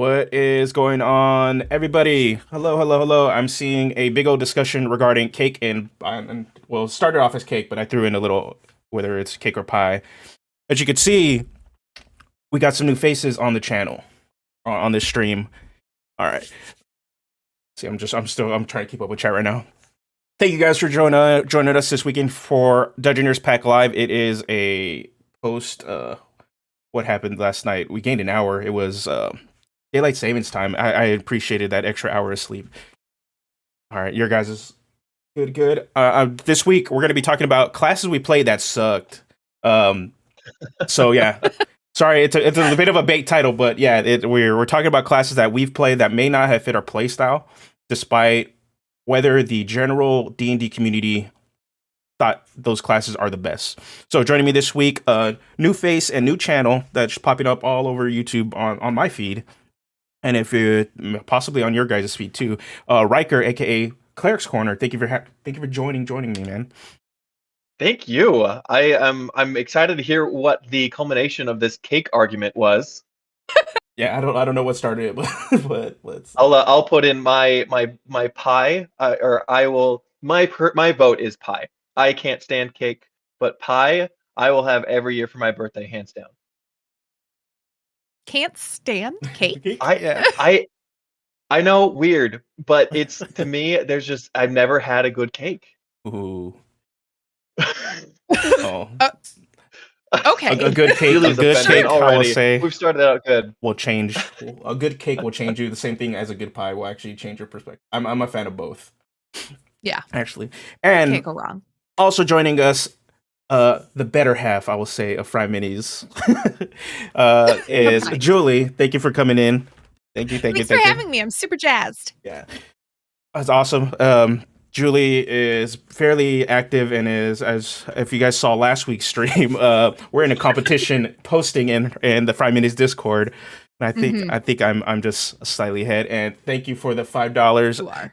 What is going on, everybody? Hello, hello, hello. I'm seeing a big old discussion regarding cake and well, it started off as cake, but I threw in a little whether it's cake or pie. As you can see, we got some new faces on the channel on this stream. All right. See, I'm trying to keep up with chat right now. Thank you guys for joining us this weekend for Dungeoneers Pack Live. It is a post what happened last night. We gained an hour. It was daylight savings time. I appreciated that extra hour of sleep. All right, your guys is good. This week we're going to be talking about classes we played that sucked. So yeah, sorry, it's a bit of a bait title, but yeah, we're talking about classes that we've played that may not have fit our playstyle, despite whether the general D&D community thought those classes are the best. So joining me this week, new face and new channel that's popping up all over YouTube on my feed. And if you're possibly on your guys' feed too, Riker, aka Cleric's Corner. Thank you for joining me, man. Thank you. I'm excited to hear what the culmination of this cake argument was. Yeah, I don't know what started it, but let's. I'll put in my pie, or I will. My vote is pie. I can't stand cake, but pie I will have every year for my birthday, hands down. Can't stand cake. I know, weird, but it's to me. I've never had a good cake. Ooh. Oh. Okay. A good cake. A good cake. I will say we've started out good. Will change. A good cake will change you. The same thing as a good pie will actually change your perspective. I'm a fan of both. Yeah. Actually, and can't go wrong. Also joining us, the better half, I will say, of Fry Minis, is Julie. Thank you for coming in. Thank you. Thanks for having me. I'm super jazzed. Yeah, that's awesome. Julie is fairly active and is, as if you guys saw last week's stream, we're in a competition posting in the Fry Minis Discord. And I think I'm just slightly ahead. And thank you for the $5.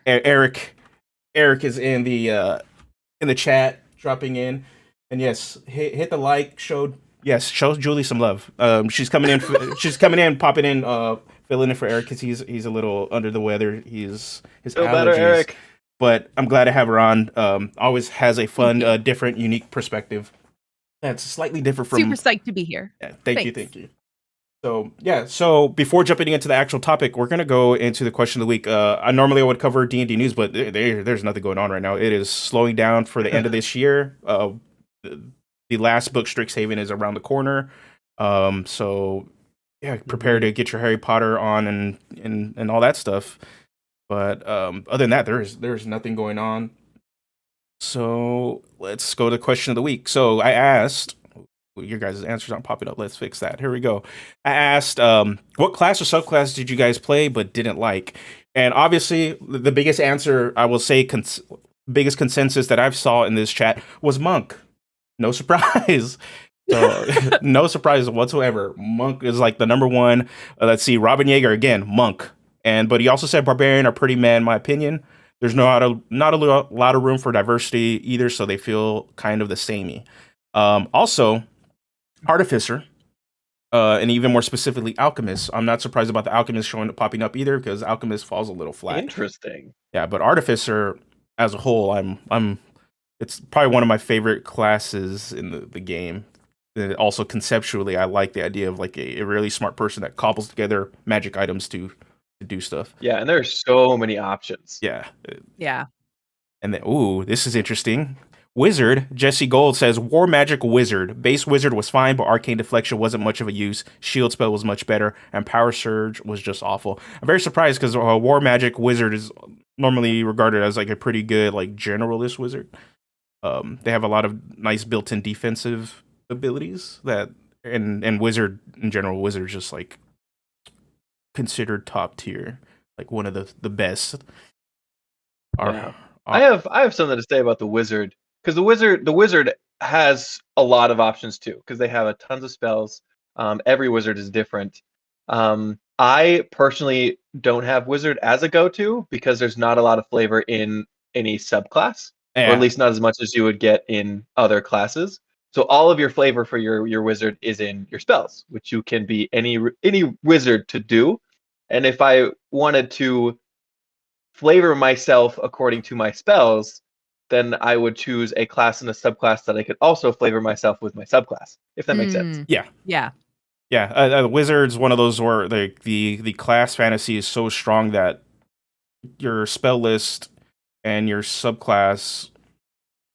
Eric is in the chat dropping in. And yes, hit the like. Show Julie some love. She's coming in, popping in, filling in for Eric because he's a little under the weather. His Feel allergies. Better, Eric. But I'm glad to have her on. Always has a fun, different, unique perspective. That's slightly different from. Super psyched to be here. Yeah, thank you. So before jumping into the actual topic, we're gonna go into the question of the week. I would cover D&D news, but there's nothing going on right now. It is slowing down for the end of this year. The last book, Strixhaven, is around the corner. So yeah, prepare to get your Harry Potter on and all that stuff. But other than that, there's nothing going on. So let's go to the question of the week. So I asked, your guys' answers aren't popping up. Let's fix that. Here we go. I asked, what class or subclass did you guys play but didn't like? And obviously, the biggest answer, I will say, biggest consensus that I've saw in this chat was Monk. No surprise. So no surprise whatsoever. Monk is like the number one. Let's see, Robin Yeager again, Monk. But he also said Barbarian are pretty meh in my opinion. There's not a lot of room for diversity either, so they feel kind of the samey. Also, Artificer, and even more specifically, Alchemist. I'm not surprised about the Alchemist popping up either, because Alchemist falls a little flat. Interesting. Yeah, but Artificer as a whole, it's probably one of my favorite classes in the game. And also conceptually, I like the idea of like a really smart person that cobbles together magic items to do stuff. Yeah, and there's so many options. Yeah. And then, this is interesting. Wizard, Jesse Gold says, War Magic Wizard. Base Wizard was fine, but Arcane Deflection wasn't much of a use. Shield Spell was much better, and Power Surge was just awful. I'm very surprised because War Magic Wizard is normally regarded as like a pretty good like generalist wizard. They have a lot of nice built-in defensive abilities and Wizard in general, Wizard's just like considered top tier, like one of the best. I have something to say about the Wizard, because the Wizard has a lot of options too, because they have a tons of spells. Every Wizard is different. I personally don't have Wizard as a go-to because there's not a lot of flavor in any subclass, or at least not as much as you would get in other classes. So all of your flavor for your wizard is in your spells, which you can be any wizard to do. And if I wanted to flavor myself according to my spells, then I would choose a class and a subclass that I could also flavor myself with my subclass, if that makes sense. Yeah. Yeah. Yeah. Wizard's one of those where the class fantasy is so strong that your spell list and your subclass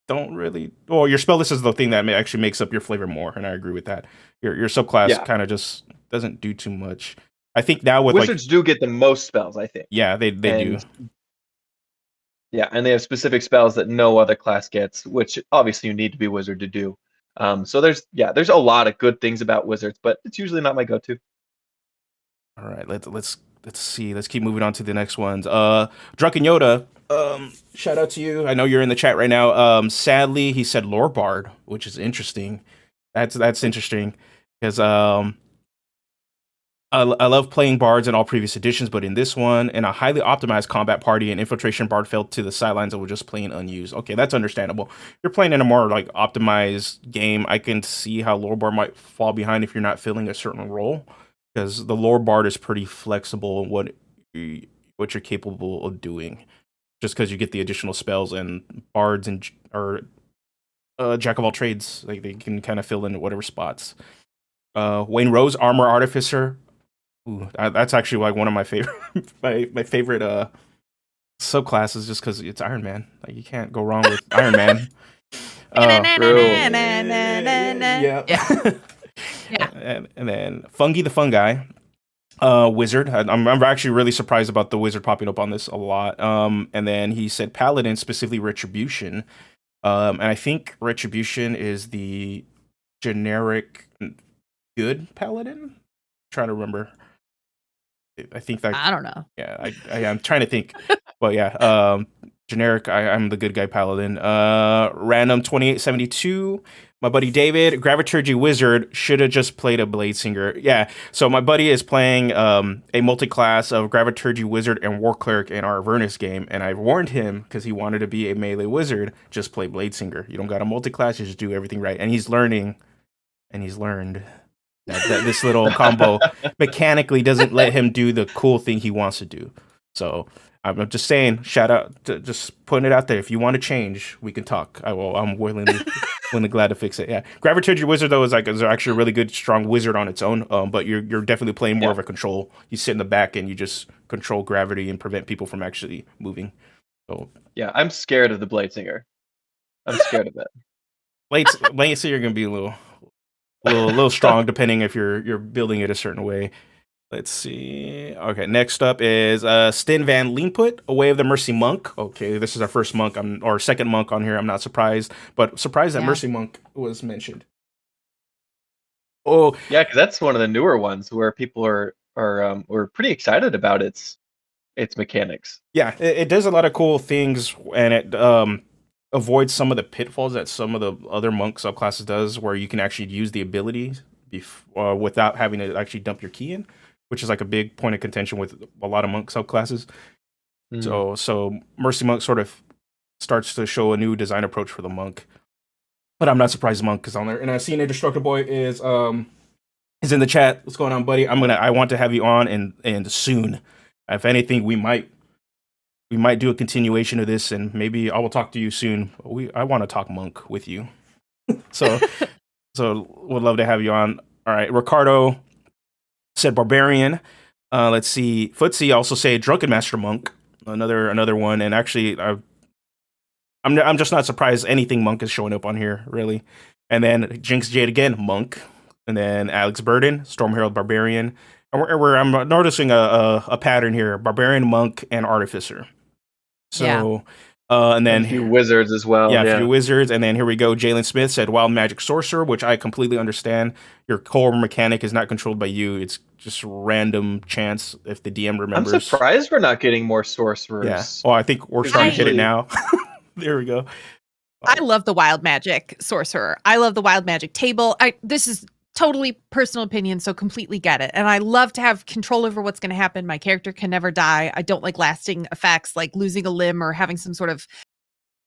don't really. Well, your spell list is the thing that actually makes up your flavor more, and I agree with that. Your subclass kind of just doesn't do too much. I think now with Wizards do get the most spells, I think. Yeah, they do. Yeah, and they have specific spells that no other class gets, which obviously you need to be wizard to do. So there's a lot of good things about wizards, but it's usually not my go-to. All right, let's see. Let's keep moving on to the next ones. Drunken Yoda, shout out to you. I know you're in the chat right now. Sadly, he said Lore Bard, which is interesting. That's interesting because I love playing bards in all previous editions, but in this one, in a highly optimized combat party, an infiltration bard fell to the sidelines and was just plain unused. Okay, that's understandable. You're playing in a more like optimized game. I can see how lore bard might fall behind if you're not filling a certain role, because the lore bard is pretty flexible in what you're capable of doing. Just because you get the additional spells, and bards and jack of all trades, like they can kind of fill in whatever spots. Wayne Rose, Armor Artificer. Ooh, that's actually like one of my favorite my favorite subclasses, just because it's Iron Man. Like you can't go wrong with Iron Man. Yeah. And then Fungi the Fungi, Wizard. I'm actually really surprised about the Wizard popping up on this a lot. And then he said Paladin, specifically Retribution. And I think Retribution is the generic good Paladin. I'm trying to remember. I think that I don't know. Yeah, I'm trying to think, but yeah, generic. I'm the good guy Paladin. Random 2872. My buddy David, Gravitary Wizard, should have just played a Bladesinger. Yeah, so my buddy is playing a multi-class of Gravitary Wizard and War Cleric in our Avernus game, and I warned him because he wanted to be a melee wizard. Just play Bladesinger. You don't got a multi-class. You just do everything right, and he's learning, and he's learned. That this little combo mechanically doesn't let him do the cool thing he wants to do. So I'm just saying, shout out, just putting it out there. If you want to change, we can talk. I'm willingly glad to fix it. Yeah, Gravitary Wizard though is actually a really good, strong wizard on its own. But you're definitely playing more of a control. You sit in the back and you just control gravity and prevent people from actually moving. So yeah, I'm scared of the Bladesinger. I'm scared of it. Bladesinger gonna be a little strong depending if you're building it a certain way. Let's see. Okay, next up is Stin Van Leanput, A Way of the Mercy Monk. Okay, this is our first monk or second monk on here. I'm not surprised, but surprised that Mercy Monk was mentioned. Oh, yeah, because that's one of the newer ones where people are pretty excited about its mechanics. Yeah, it does a lot of cool things, and it avoids some of the pitfalls that some of the other monk subclasses does, where you can actually use the ability without having to actually dump your key in, which is like a big point of contention with a lot of monk subclasses. So Mercy Monk sort of starts to show a new design approach for the monk. But I'm not surprised Monk is on there. And I see Indestructible Boy is in the chat. What's going on, buddy? I want to have you on and soon. If anything, we might do a continuation of this, and maybe I will talk to you soon. I want to talk monk with you. so would love to have you on. All right, Ricardo said Barbarian. Let's see. Footsie also say Drunken Master Monk. Another one. And actually, I'm just not surprised anything monk is showing up on here, really. And then Jinx Jade again, monk. And then Alex Burden, Storm Herald Barbarian. And I'm noticing a pattern here: Barbarian, Monk, and Artificer. So, and then a few wizards as well. Yeah, a few wizards. And then here we go. Jalen Smith said Wild Magic Sorcerer, which I completely understand. Your core mechanic is not controlled by you. It's just random chance if the DM remembers. I'm surprised we're not getting more sorcerers. Yeah. Well, I think we're starting to hit it now. There we go. I love the Wild Magic Sorcerer. I love the Wild Magic table. This is totally personal opinion, so completely get it. And I love to have control over what's going to happen. My character can never die. I don't like lasting effects like losing a limb or having some sort of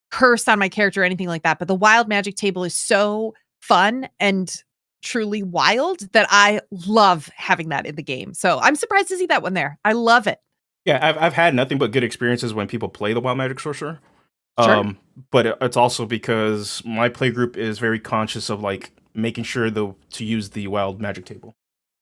curse on my character or anything like that. But the Wild Magic table is so fun and truly wild that I love having that in the game. So I'm surprised to see that one there. I love it. Yeah, I've had nothing but good experiences when people play the Wild Magic Sorcerer. Sure. But it's also because my play group is very conscious of like making sure to use the Wild Magic table.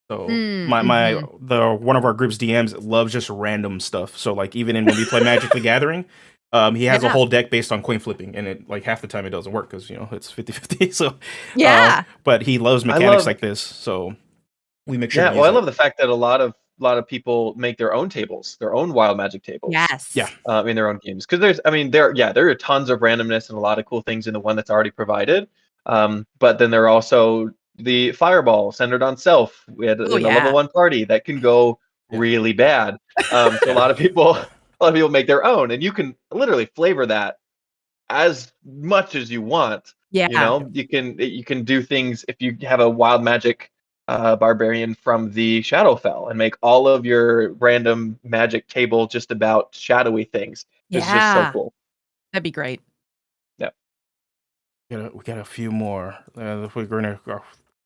So one of our group's DMs loves just random stuff. So like even when we play Magic the Gathering, he has a whole deck based on coin flipping, and it like half the time it doesn't work because it's 50-50. So but he loves mechanics like this. So we make sure. Yeah, well, I love the fact that a lot of people make their own tables, their own Wild Magic tables. Yes. Yeah. In their own games, because there are tons of randomness and a lot of cool things in the one that's already provided. But then there are also the Fireball centered on self. We had in the level 1 party that can go really bad. So a lot of people make their own, and you can literally flavor that as much as you want. Yeah. You can do things if you have a Wild Magic Barbarian from the Shadowfell and make all of your random magic table just about shadowy things. It's just so cool. That'd be great. Yeah. We got a few more.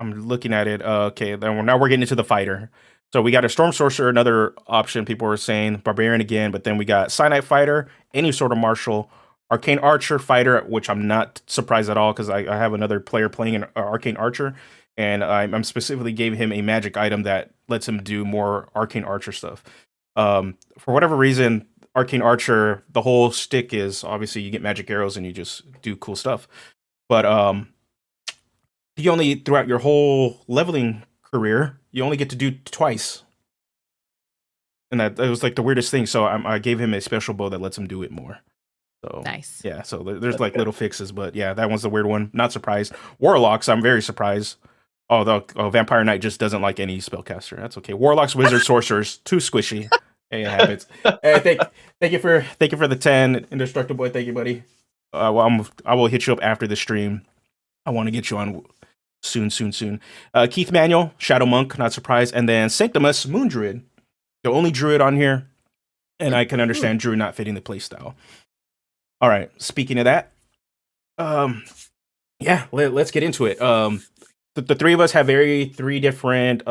I'm looking at it. Okay, now we're getting into the fighter. So we got a Storm Sorcerer, another option. People were saying Barbarian again, but then we got Cyanide Fighter, any sort of Martial, Arcane Archer Fighter, which I'm not surprised at all because I have another player playing an Arcane Archer. And I'm specifically gave him a magic item that lets him do more Arcane Archer stuff. For whatever reason, Arcane Archer, the whole stick is obviously you get magic arrows and you just do cool stuff. But you only, throughout your whole leveling career, you only get to do twice. And that was like the weirdest thing. So I gave him a special bow that lets him do it more. So nice. Yeah, so there's like little fixes. But yeah, that one's the weird one. Not surprised. Warlocks, I'm very surprised. Vampire Knight just doesn't like any spellcaster. That's okay. Warlocks, Wizards, Sorcerers, too squishy. Hey, it happens. Hey, thank you for the 10, Indestructible Boy. Thank you, buddy. I will hit you up after the stream. I want to get you on soon. Keith Manuel, Shadow Monk, not surprised, and then Sanctimus, Moon Druid, the only Druid on here, and I can understand Druid not fitting the playstyle. All right. Speaking of that, let's get into it. The three of us have three different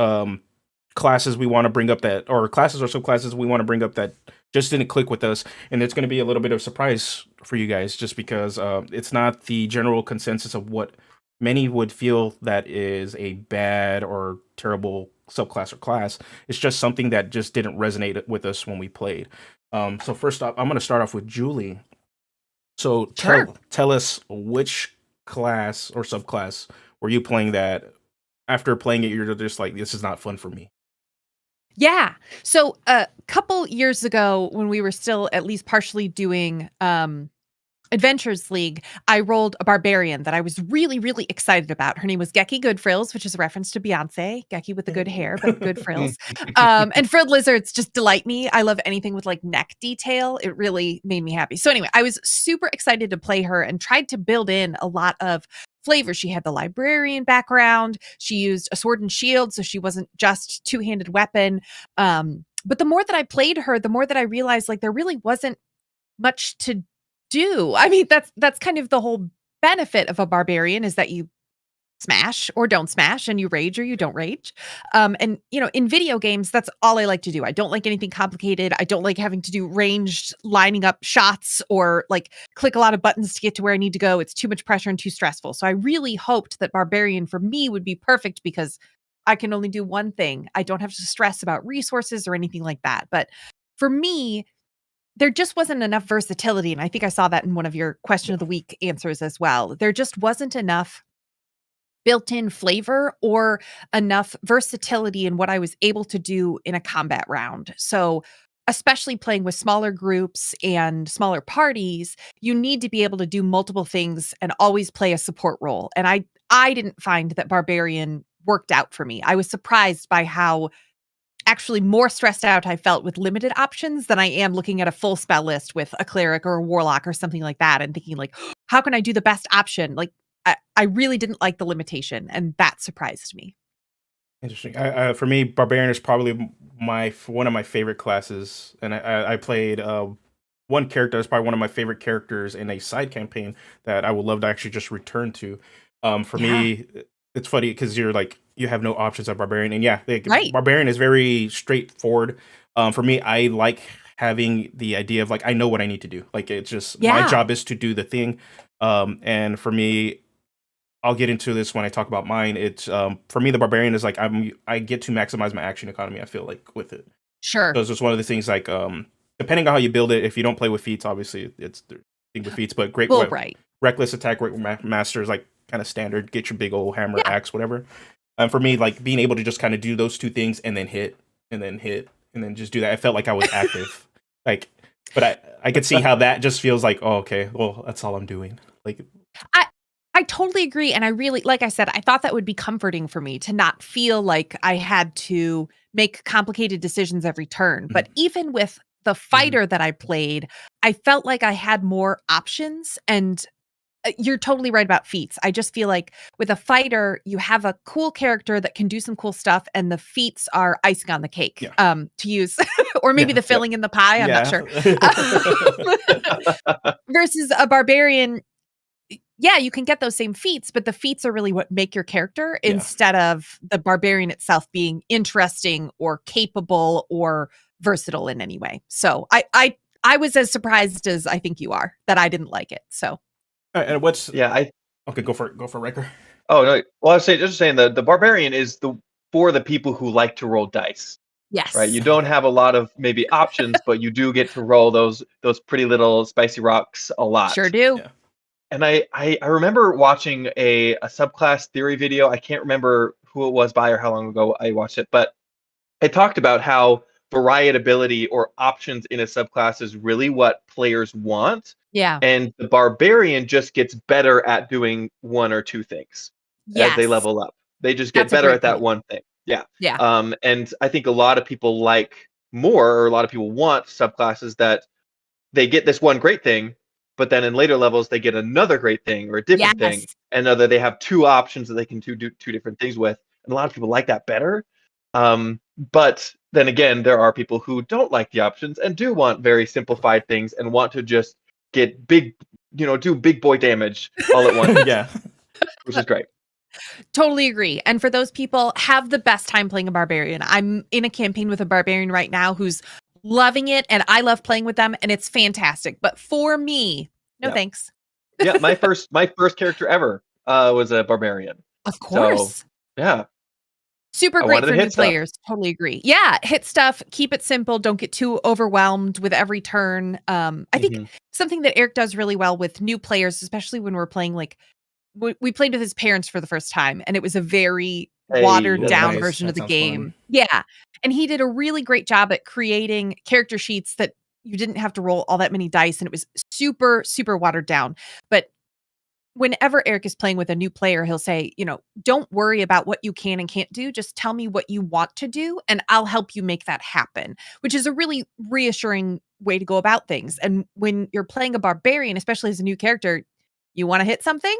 classes we want to bring up classes or subclasses we want to bring up that just didn't click with us, and it's going to be a little bit of a surprise for you guys just because it's not the general consensus of what many would feel that is a bad or terrible subclass or class. It's just something that just didn't resonate with us when we played. So first off, I'm going to start off with Julie. So tell us which class or subclass were you playing that after playing it, you're just like, this is not fun for me? Yeah. So a couple years ago, when we were still at least partially doing Adventures League, I rolled a Barbarian that I was really, really excited about. Her name was Geki Goodfrills, which is a reference to Beyonce. Geki with the good hair, but good frills. And frilled lizards just delight me. I love anything with like neck detail. It really made me happy. So anyway, I was super excited to play her and tried to build in a lot of flavor. She had the librarian background. She used a sword and shield, so she wasn't just two-handed weapon. But the more that I played her, the more that I realized like there really wasn't much to do. I mean, that's kind of the whole benefit of a barbarian is that you smash or don't smash and you rage or you don't rage. And in video games, that's all I like to do. I don't like anything complicated. I don't like having to do ranged lining up shots or like click a lot of buttons to get to where I need to go. It's too much pressure and too stressful. So I really hoped that barbarian for me would be perfect because I can only do one thing. I don't have to stress about resources or anything like that. But for me, there just wasn't enough versatility. And I think I saw that in one of your question of the week answers as well. There just wasn't enough built-in flavor or enough versatility in what I was able to do in a combat round. So especially playing with smaller groups and smaller parties, you need to be able to do multiple things and always play a support role. And I didn't find that Barbarian worked out for me. I was surprised by how actually more stressed out I felt with limited options than I am looking at a full spell list with a cleric or a warlock or something like that and thinking like, how can I do the best option? Like I really didn't like the limitation, and that surprised me. Interesting. For me, Barbarian is probably one of my favorite classes, and I played one character that's probably one of my favorite characters in a side campaign that I would love to actually just return to. For me, it's funny because you're like you have no options at Barbarian, and yeah, Right. Barbarian is very straightforward. For me, I like having the idea of like I know what I need to do. Like it's just my Yeah. job is to do the thing. And for me, I'll get into this when I talk about mine. It's for me, the Barbarian is like I get to maximize my action economy. I feel like with it. Sure. So it's just one of the things like depending on how you build it. If you don't play with feats, obviously it's the thing with feats. But great, Well, right. reckless attack, master is like kind of standard. Get your big old hammer, Yeah. axe, whatever. And for me, like being able to just kind of do those two things and then hit and then hit and then just do that, I felt like I was active. Like, but I could see how that just feels like, oh, okay, well, that's all I'm doing. Like, I totally agree. And I really, like I said, I thought that would be comforting for me to not feel like I had to make complicated decisions every turn. But even with the fighter that I played, I felt like I had more options. And you're totally right about feats. I just feel like with a fighter, you have a cool character that can do some cool stuff, and the feats are icing on the cake, to use, or maybe the filling in the pie. I'm not sure. Versus a barbarian, yeah, you can get those same feats, but the feats are really what make your character instead of the barbarian itself being interesting or capable or versatile in any way. So I was as surprised as I think you are that I didn't like it. So. And what's okay, go for Riker. Oh no, well I was saying the barbarian is for the people who like to roll dice. Yes. Right. You don't have a lot of maybe options, but you do get to roll those pretty little spicy rocks a lot. Sure do. Yeah. And I remember watching a subclass theory video. I can't remember who it was by or how long ago I watched it, but it talked about how variability or options in a subclass is really what players want. Yeah. And the barbarian just gets better at doing one or two things as they level up. They just get better at that one thing. Yeah. Yeah. And I think a lot of people or a lot of people want subclasses that they get this one great thing, but then in later levels they get another great thing or a different thing, and they have two options that they can do two different things with. And a lot of people like that better. But then again, there are people who don't like the options and do want very simplified things and want to just get big, do big boy damage all at once. Yeah. Which is great. Totally agree. And for those people, have the best time playing a barbarian. I'm in a campaign with a barbarian right now who's loving it, and I love playing with them, and it's fantastic. But for me, no thanks. Yeah, my first character ever was a barbarian. Of course. So, yeah. Super great for new players. Totally agree. Yeah, hit stuff, keep it simple, don't get too overwhelmed with every turn. I think something that Eric does really well with new players, especially when we're playing we played with his parents for the first time, and it was a very watered down version of the game. Fun. Yeah. And he did a really great job at creating character sheets that you didn't have to roll all that many dice, and it was super, super watered down. But whenever Eric is playing with a new player, he'll say, don't worry about what you can and can't do. Just tell me what you want to do, and I'll help you make that happen, which is a really reassuring way to go about things. And when you're playing a barbarian, especially as a new character, you want to hit something?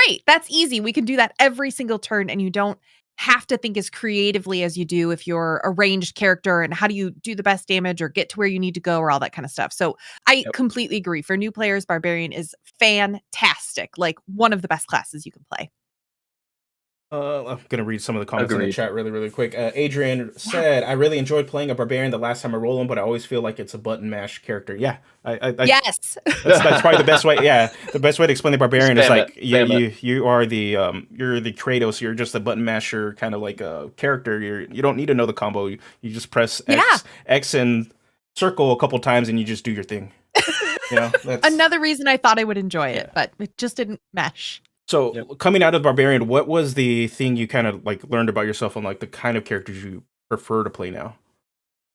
Great. That's easy. We can do that every single turn, and you don't have to think as creatively as you do if you're a ranged character and how do you do the best damage or get to where you need to go or all that kind of stuff. So I completely agree. For new players, Barbarian is fantastic. Like one of the best classes you can play. I'm going to read some of the comments in the chat really, really quick. Adrian said, I really enjoyed playing a Barbarian the last time I roll him, but I always feel like it's a button mash character. Yeah. Yes. That's probably the best way. Yeah. The best way to explain the Barbarian is like, you are you're the Kratos. You're just a button masher kind of like a character. You don't need to know the combo. You just press X and circle a couple times and you just do your thing. Another reason I thought I would enjoy it, but it just didn't mesh. So coming out of Barbarian, what was the thing you kind of like learned about yourself on like the kind of characters you prefer to play now?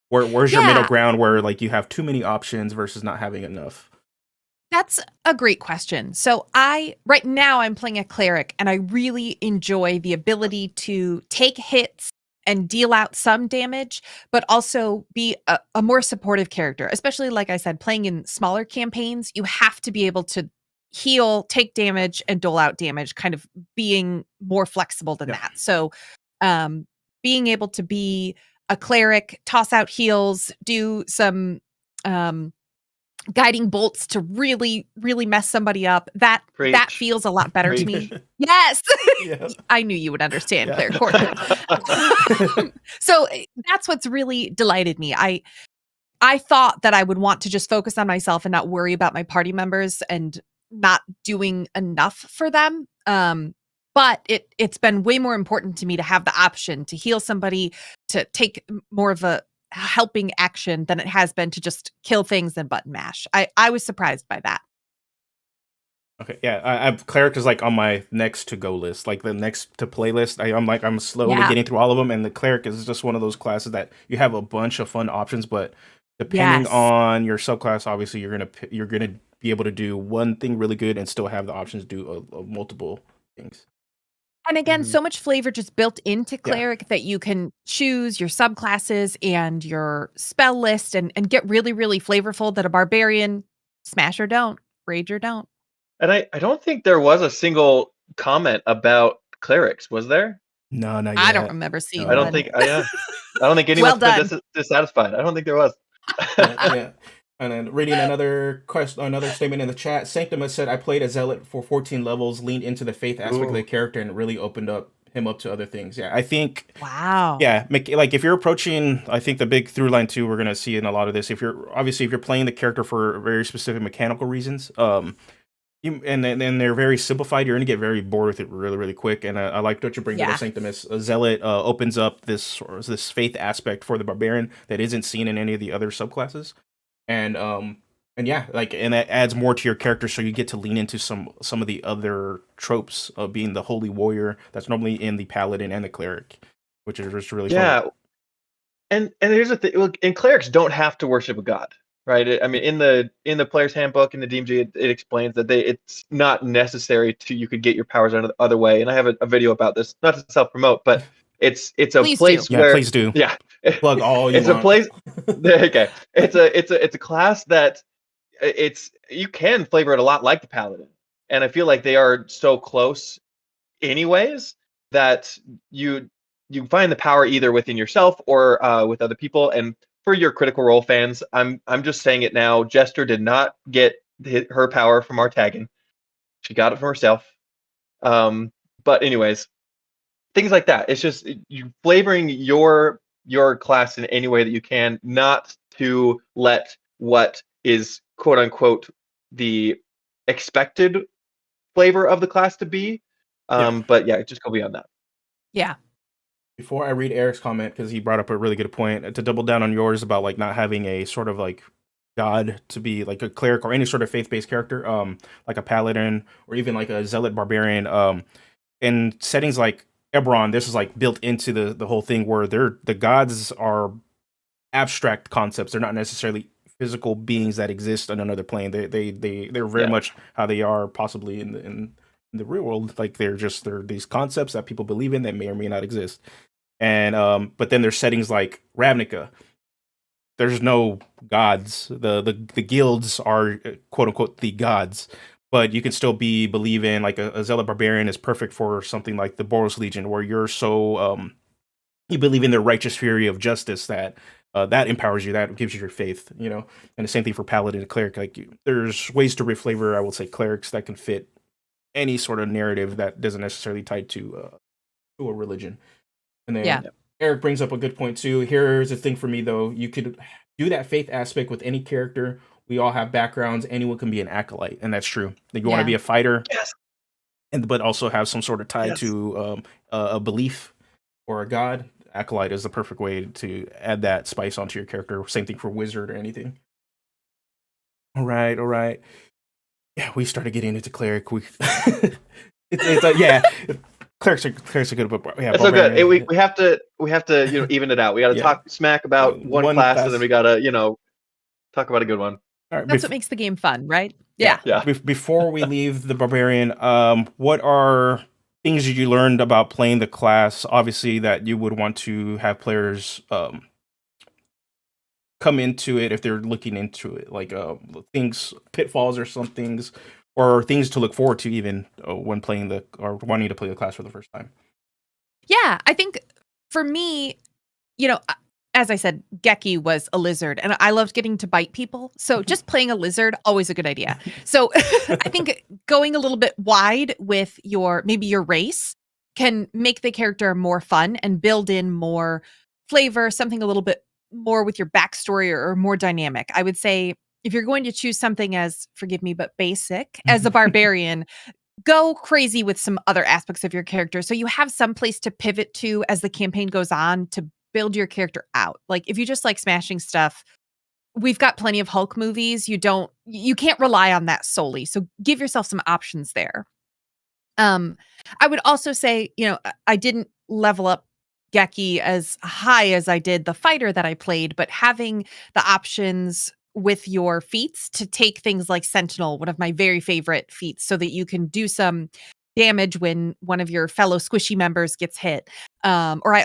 Where's your middle ground where like you have too many options versus not having enough? That's a great question. So right now I'm playing a cleric, and I really enjoy the ability to take hits and deal out some damage, but also be a more supportive character. Especially, like I said, playing in smaller campaigns, you have to be able to heal, take damage, and dole out damage, kind of being more flexible than that. So being able to be a cleric, toss out heals, do some guiding bolts to really, really mess somebody up. That feels a lot better to me. Yes. Yeah. I knew you would understand, Yeah. Cleric Corner. So that's what's really delighted me. I thought that I would want to just focus on myself and not worry about my party members and not doing enough for them. But it's been way more important to me to have the option to heal somebody, to take more of a helping action than it has been to just kill things and button mash. I was surprised by that. Okay, yeah, I've Cleric is like on my next to go list, like the next to play list. I'm slowly getting through all of them, and the Cleric is just one of those classes that you have a bunch of fun options, but depending on your subclass, obviously you're gonna be able to do one thing really good and still have the options to do multiple things. And again, so much flavor just built into Cleric that you can choose your subclasses and your spell list and get really, really flavorful that a Barbarian smash or don't, rage or don't. And I don't think there was a single comment about clerics, was there? No, not yet. I don't remember seeing I don't one. think I don't think anyone's been dissatisfied. I don't think there was. Yeah. And then reading another statement in the chat, Sanctimus said, I played a Zealot for 14 levels, leaned into the faith aspect of the character, and really opened him up to other things. Yeah, I think... Wow. Yeah, like if you're approaching, I think the big through line too, we're going to see in a lot of this, if you're playing the character for very specific mechanical reasons, and then they're very simplified, you're going to get very bored with it really, really quick. And I like what you bring to the Sanctimus. A Zealot this faith aspect for the Barbarian that isn't seen in any of the other subclasses. And that adds more to your character, so you get to lean into some of the other tropes of being the holy warrior that's normally in the Paladin and the Cleric, which is just really fun. And here's the thing: look, and clerics don't have to worship a god, right? I mean, in the player's handbook in the DMG, it explains that it's not necessary to you could get your powers out of the other way. And I have a video about this, not to self promote, but it's a place where please do. Yeah, plug all you it's want. A place. Okay, it's a class that you can flavor it a lot like the Paladin, and I feel like they are so close, anyways, that you find the power either within yourself or with other people. And for your Critical Role fans, I'm just saying it now. Jester did not get her power from Artagan; she got it from herself. But anyways, things like that. It's just you flavoring your class in any way that you can, not to let what is quote unquote the expected flavor of the class to be. But just go beyond that. Yeah. Before I read Eric's comment, because he brought up a really good point, to double down on yours about like not having a sort of like god to be like a cleric or any sort of faith-based character, like a paladin or even like a zealot barbarian, in settings like Eberron, this is like built into the whole thing where the gods are abstract concepts. They're not necessarily physical beings that exist on another plane. They're very much how they are possibly in the real world. Like they're these concepts that people believe in that may or may not exist. And but then there's settings like Ravnica. There's no gods. The guilds are quote unquote the gods, but you can still believe in like a zealot barbarian is perfect for something like the Boros Legion, where you're so you believe in the righteous fury of justice that that empowers you, that gives you your faith, you know. And the same thing for paladin and cleric. Like there's ways to reflavor, I will say, clerics that can fit any sort of narrative that doesn't necessarily tie to a religion. And then Eric brings up a good point too. Here's the thing for me though: you could do that faith aspect with any character. We all have backgrounds. Anyone can be an acolyte, and that's true. Like you want to be a fighter, but also have some sort of tie to a belief or a god. Acolyte is the perfect way to add that spice onto your character. Same thing for wizard or anything. All right. Yeah, we started getting into cleric. Clerics are good, but that's so good. We have to even it out. We got to talk smack about one class, and then we got to talk about a good one. All right, that's what makes the game fun, right? Yeah. Before we leave the barbarian, what are things you learned about playing the class? Obviously, that you would want to have players come into it if they're looking into it, like things, pitfalls, or some things, or things to look forward to even when playing or wanting to play the class for the first time. Yeah, I think for me, as I said, Geki was a lizard, and I loved getting to bite people. So just playing a lizard, always a good idea. So I think going a little bit wide with maybe your race can make the character more fun and build in more flavor, something a little bit more with your backstory or more dynamic. I would say if you're going to choose something as, forgive me, but basic as a barbarian, go crazy with some other aspects of your character. So you have some place to pivot to as the campaign goes on to build your character out. Like if you just like smashing stuff, we've got plenty of Hulk movies. You can't rely on that solely. So give yourself some options there. I would also say, I didn't level up Geki as high as I did the fighter that I played, but having the options with your feats to take things like Sentinel, one of my very favorite feats, so that you can do some damage when one of your fellow squishy members gets hit. Or I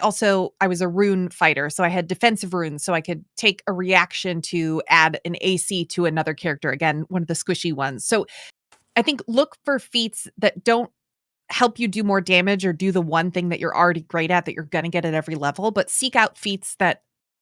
was a rune fighter, so I had defensive runes, so I could take a reaction to add an AC to another character. Again, one of the squishy ones. So I think look for feats that don't help you do more damage or do the one thing that you're already great at that you're going to get at every level, but seek out feats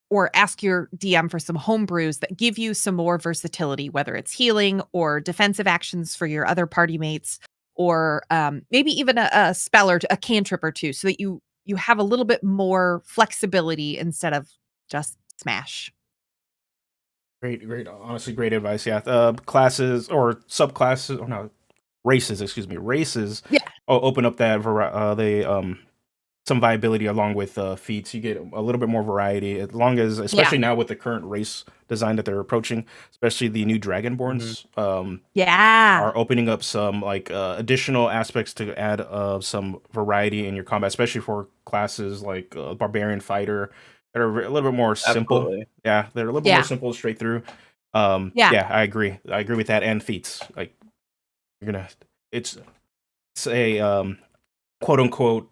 or ask your DM for some homebrews that give you some more versatility, whether it's healing or defensive actions for your other party mates, or maybe even a spell or a cantrip or two, so that you have a little bit more flexibility instead of just smash. Great, honestly, great advice. Yeah, classes or subclasses, or no, races. Races. Yeah. Open up that some viability along with feats. You get a little bit more variety, especially now with the current race design that they're approaching, especially the new Dragonborns. Are opening up some additional aspects to add some variety in your combat, especially for classes like Barbarian Fighter that are a little bit more simple. Absolutely. Yeah, they're a little bit more simple, straight through. I agree with that. And feats, like it's a quote unquote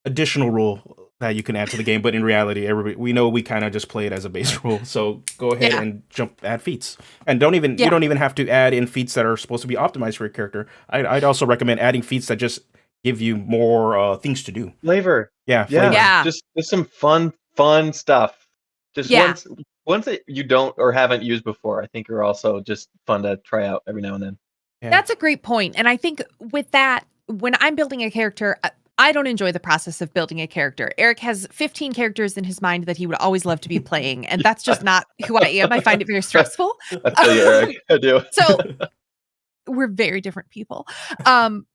additional rule that you can add to the game, but in reality, we know we kind of just play it as a base rule. So go ahead and add feats, and you don't even have to add in feats that are supposed to be optimized for your character. I'd also recommend adding feats that just give you more things to do. Flavor. Flavor. Just some fun stuff. Just ones that you don't or haven't used before, I think are also just fun to try out every now and then. Yeah. That's a great point. And I think with that, when I'm building a character, I don't enjoy the process of building a character. Eric has 15 characters in his mind that he would always love to be playing, and that's just not who I am. I find it very stressful. I tell you, Eric, I do. So we're very different people.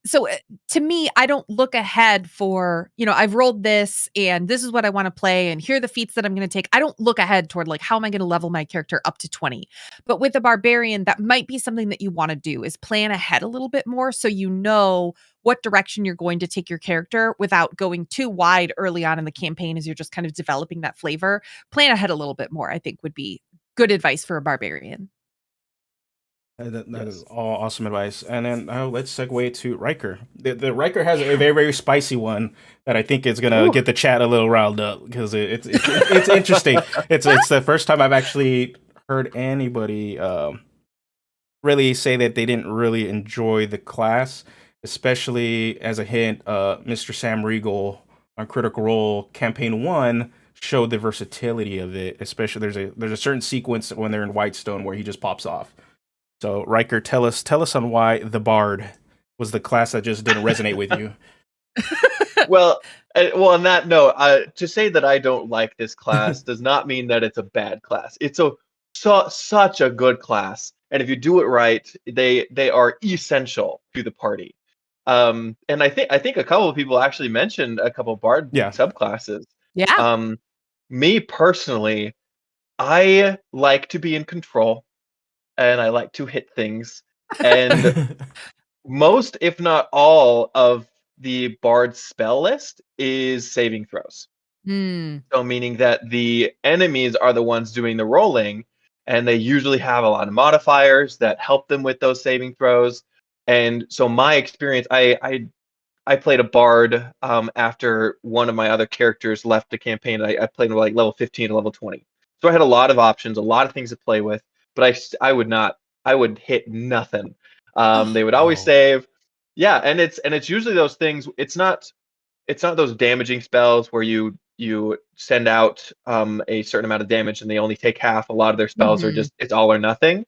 So to me, I don't look ahead for, I've rolled this and this is what I want to play and here are the feats that I'm going to take. I don't look ahead toward how am I going to level my character up to 20? But with a barbarian, that might be something that you want to do, is plan ahead a little bit more so you know what direction you're going to take your character without going too wide early on in the campaign as you're just kind of developing that flavor. Plan ahead a little bit more, I think, would be good advice for a barbarian. That is all awesome advice. And then let's segue to Riker. The Riker has a very, very spicy one that I think is going to get the chat a little riled up because it's interesting. It's the first time I've actually heard anybody really say that they didn't really enjoy the class, especially as a hint, Mr. Sam Riegel on Critical Role Campaign 1 showed the versatility of it. Especially there's a certain sequence when they're in Whitestone where he just pops off. So Riker, tell us on why the Bard was the class that just didn't resonate with you. Well, on that note, to say that I don't like this class does not mean that it's a bad class. It's such a good class, and if you do it right, they are essential to the party. And I think a couple of people actually mentioned a couple Bard subclasses. Yeah. Me personally, I like to be in control. And I like to hit things. And most, if not all, of the Bard's spell list is saving throws. So meaning that the enemies are the ones doing the rolling, and they usually have a lot of modifiers that help them with those saving throws. And so my experience, I played a Bard after one of my other characters left the campaign. I played level 15 to level 20. So I had a lot of options, a lot of things to play with. But I would hit nothing. They would always save. Yeah, and it's usually those things. It's not those damaging spells where you you send out a certain amount of damage and they only take half. A lot of their spells are just it's all or nothing.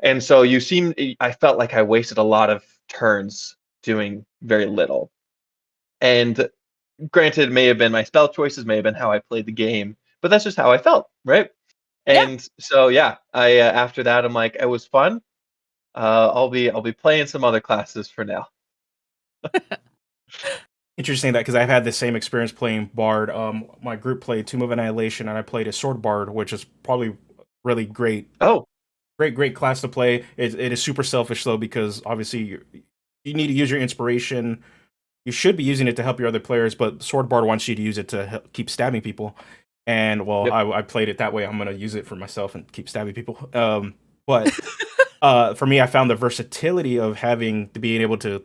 And so I felt like I wasted a lot of turns doing very little. And granted, it may have been my spell choices, may have been how I played the game, but that's just how I felt, right? And so yeah, I after that I'm like, it was fun. I'll be playing some other classes for now. Interesting that because I've had the same experience playing Bard. My group played Tomb of Annihilation, and I played a Sword Bard, which is probably really great. Oh, great class to play. It is super selfish though, because obviously you need to use your inspiration. You should be using it to help your other players, but Sword Bard wants you to use it to keep stabbing people. And well, yep. I played it that way. I'm gonna use it for myself and keep stabbing people. But for me, I found the versatility of being able to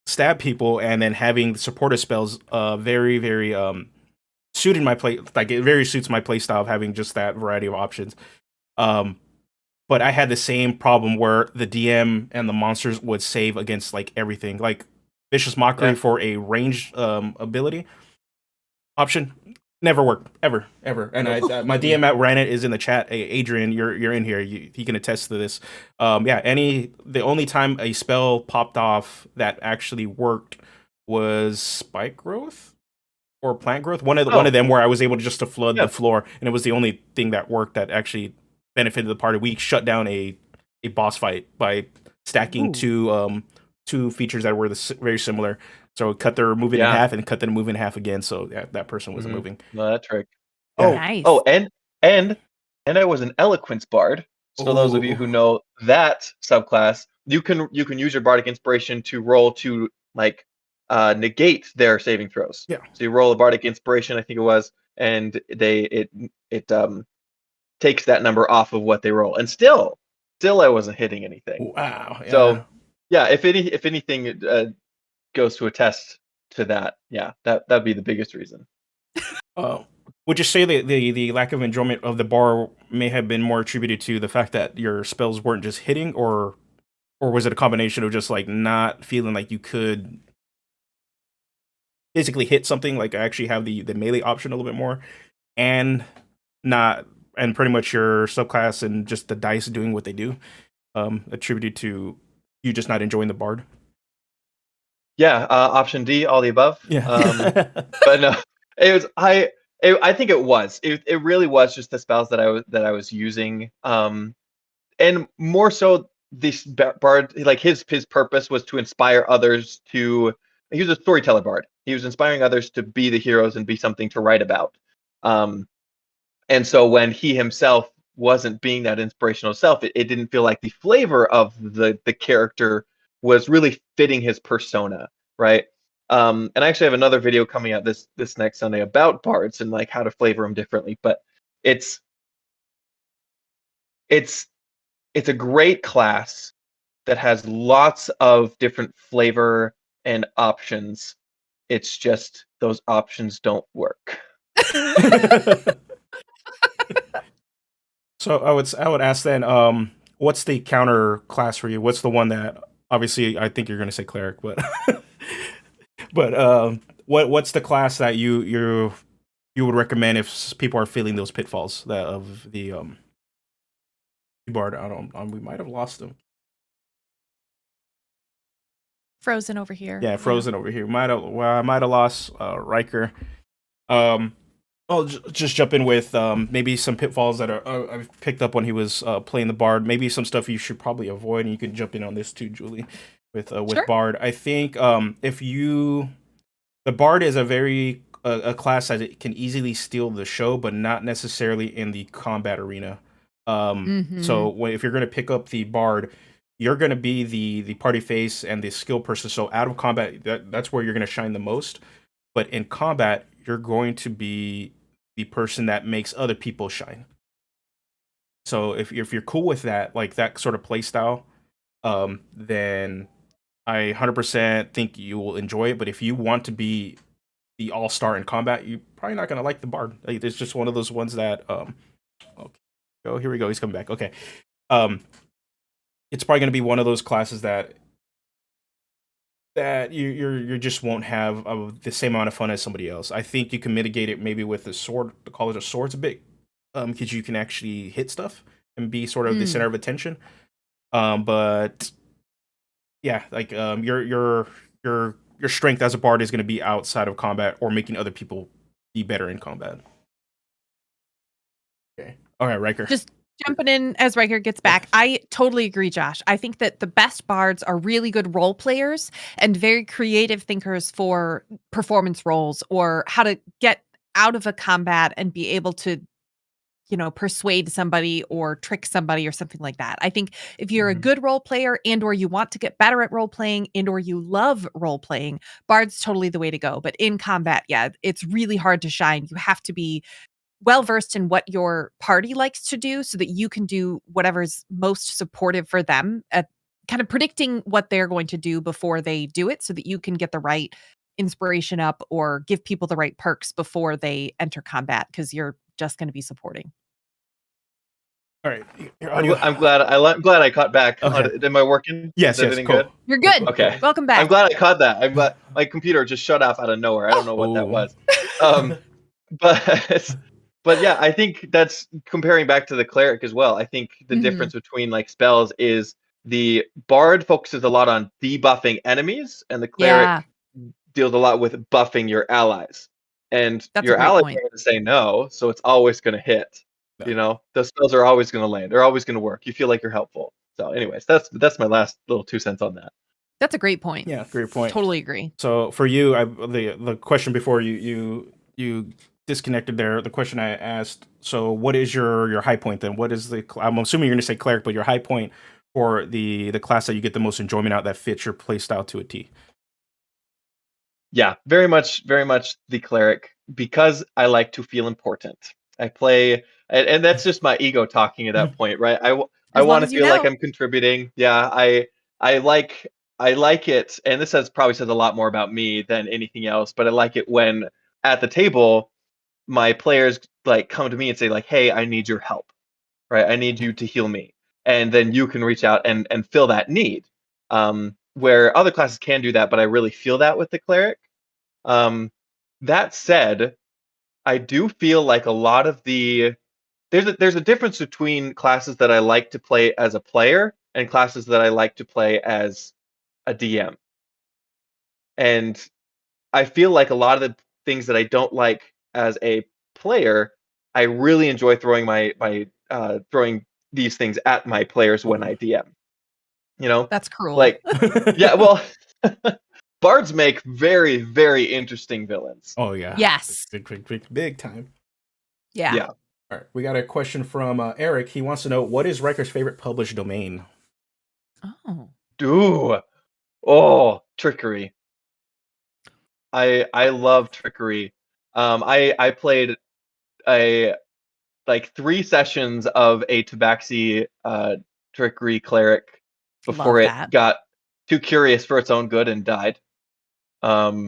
stab people and then having supportive spells very suited my play. Like it very suits my play style of having just that variety of options. But I had the same problem where the DM and the monsters would save against like everything, like Vicious Mockery for a ranged ability option. Never worked ever. And my DM at ran it is in the chat. Hey, Adrian, you're in here. He can attest to this. The only time a spell popped off that actually worked was Spike Growth or Plant Growth. One of them where I was able to flood the floor, and it was the only thing that worked that actually benefited the party. We shut down a boss fight by stacking two features that were very similar. So cut their movement in half and cut their movement in half again. So that person wasn't moving. No, that trick. Oh, nice. Oh, and I was an Eloquence Bard. So those of you who know that subclass, you can use your Bardic Inspiration to roll to like negate their saving throws. Yeah. So you roll a Bardic Inspiration, I think it was, and it takes that number off of what they roll. And still I wasn't hitting anything. Wow. Yeah. So yeah, if anything goes to attest to that, that'd be the biggest reason. Would you say the lack of enjoyment of the bar may have been more attributed to the fact that your spells weren't just hitting, or was it a combination of just like not feeling like you could basically hit something, like actually have the melee option a little bit more, and pretty much your subclass and just the dice doing what they do, attributed to you just not enjoying the bard? Yeah, option D, all the above. Yeah. But no, I think it was. It really was just the spells that I was using, and more so this bard. Like his purpose was to inspire others to. He was a storyteller bard. He was inspiring others to be the heroes and be something to write about. And so when he himself wasn't being that inspirational self, it didn't feel like the flavor of the character was really fitting his persona, right? And I actually have another video coming out this next Sunday about bards and like how to flavor them differently. But it's a great class that has lots of different flavor and options. It's just those options don't work. So I would ask then, what's the counter class for you? What's the one that obviously I think you're going to say cleric, but what's the class that you would recommend if people are feeling those pitfalls of the bard? We might have lost him. Frozen over here. Yeah, frozen over here. I might have lost Riker. I'll just jump in with maybe some pitfalls that I've picked up when he was playing the bard. Maybe some stuff you should probably avoid, and you can jump in on this too, Julie, with Sure. bard. I think the bard is a class that can easily steal the show, but not necessarily in the combat arena. So if you're going to pick up the bard, you're going to be the party face and the skill person. So out of combat, that's where you're going to shine the most. But in combat, you're going to be the person that makes other people shine. So if you're cool with that, like that sort of play style, then I 100% think you will enjoy it. But if you want to be the all-star in combat, you're probably not going to like the bard. Like, it's just one of those ones that okay. Oh, here we go. He's coming back. Okay. It's probably going to be one of those classes that that you just won't have the same amount of fun as somebody else. I think you can mitigate it maybe with the sword. The College of Swords a bit, because you can actually hit stuff and be sort of the center of attention. But yeah, like your strength as a bard is going to be outside of combat or making other people be better in combat. Okay. All right, Riker. Just jumping in as Riker gets back. I totally agree, Josh. I think that the best bards are really good role players and very creative thinkers for performance roles or how to get out of a combat and be able to, persuade somebody or trick somebody or something like that. I think if you're a good role player and or you want to get better at role playing and or you love role playing, bard's totally the way to go. But in combat, yeah, it's really hard to shine. You have to be well versed in what your party likes to do so that you can do whatever's most supportive for them at kind of predicting what they're going to do before they do it so that you can get the right inspiration up or give people the right perks before they enter combat because you're just going to be supporting. All right. I'm glad I caught back. Okay. Am I working? Yes, yes, cool. Good? You're good. Okay. Welcome back. I'm glad I caught that. I'm glad my computer just shut off out of nowhere. I don't know what that was. But yeah, I think that's comparing back to the cleric as well. I think the difference between like spells is the bard focuses a lot on debuffing enemies, and the cleric deals a lot with buffing your allies. And that's your allies are going to say no, so it's always going to hit. No. The spells are always going to land. They're always going to work. You feel like you're helpful. So, anyways, that's my last little 2 cents on that. That's a great point. Yeah, great point. Totally agree. So for you, the question before you disconnected there, the question I asked, so what is your high point then? What is I'm assuming you're going to say cleric, but your high point for the class that you get the most enjoyment out that fits your play style to a T? Yeah, very much the cleric because I like to feel important. I play, and that's just my ego talking at that point, right? I want to feel like I'm contributing. Yeah, I like it, and this probably says a lot more about me than anything else, but I like it when at the table my players like come to me and say like, hey, I need your help, right? I need you to heal me. And then you can reach out and fill that need. Where other classes can do that, but I really feel that with the cleric. That said, I do feel like a lot of there's a difference between classes that I like to play as a player and classes that I like to play as a DM. And I feel like a lot of the things that I don't like as a player, I really enjoy throwing throwing these things at my players when I DM. That's cruel. Like, yeah, well, bards make very, very interesting villains. Oh yeah. Yes. Big time. Yeah. All right. We got a question from Eric. He wants to know, what is Riker's favorite published domain? Trickery. I love Trickery. I played 3 sessions of a Tabaxi Trickery cleric before it got too curious for its own good and died. But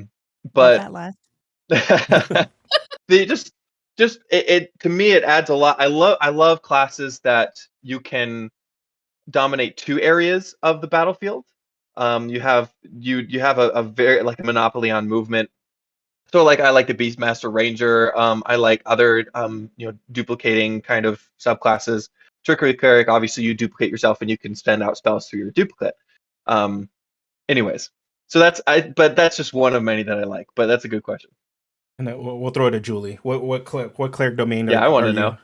it to me it adds a lot. I love classes that you can dominate 2 areas of the battlefield. You have a very like a monopoly on movement. So like I like the Beastmaster Ranger. I like other duplicating kind of subclasses. Trickery Cleric, obviously you duplicate yourself and you can send out spells through your duplicate. Anyways, so but that's just one of many that I like. But that's a good question. And we'll throw it to Julie. What cleric domain? I want to know.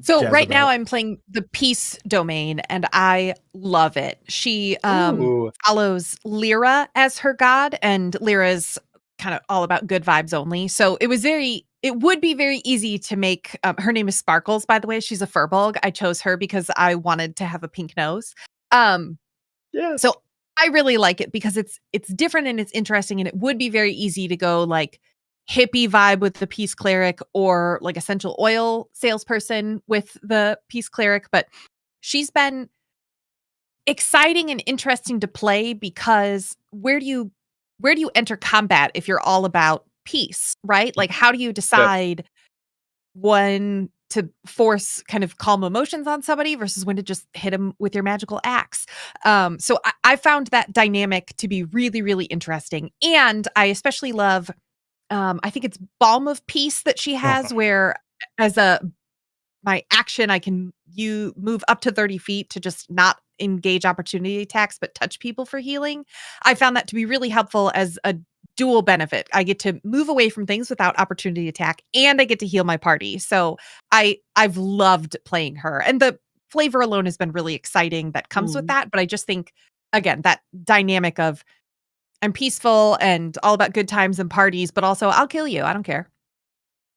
So right now I'm playing the Peace domain and I love it. She follows Lyra as her god, and Lyra's kind of all about good vibes only. So it would be very easy to make, her name is Sparkles, by the way. She's a furbulg. I chose her because I wanted to have a pink nose. So I really like it because it's different and it's interesting, and it would be very easy to go like hippie vibe with the Peace Cleric or like essential oil salesperson with the Peace Cleric. But she's been exciting and interesting to play because where do you enter combat if you're all about peace, right? Like, how do you decide when to force kind of calm emotions on somebody versus when to just hit them with your magical axe. So I found that dynamic to be really, really interesting. And I especially love, I think it's Balm of Peace that she has, where as my action, I can move up to 30 feet to just not engage opportunity attacks, but touch people for healing. I found that to be really helpful as a dual benefit. I get to move away from things without opportunity attack, and I get to heal my party. So I've loved playing her, and the flavor alone has been really exciting that comes with that. But I just think, again, that dynamic of I'm peaceful and all about good times and parties, but also I'll kill you. I don't care.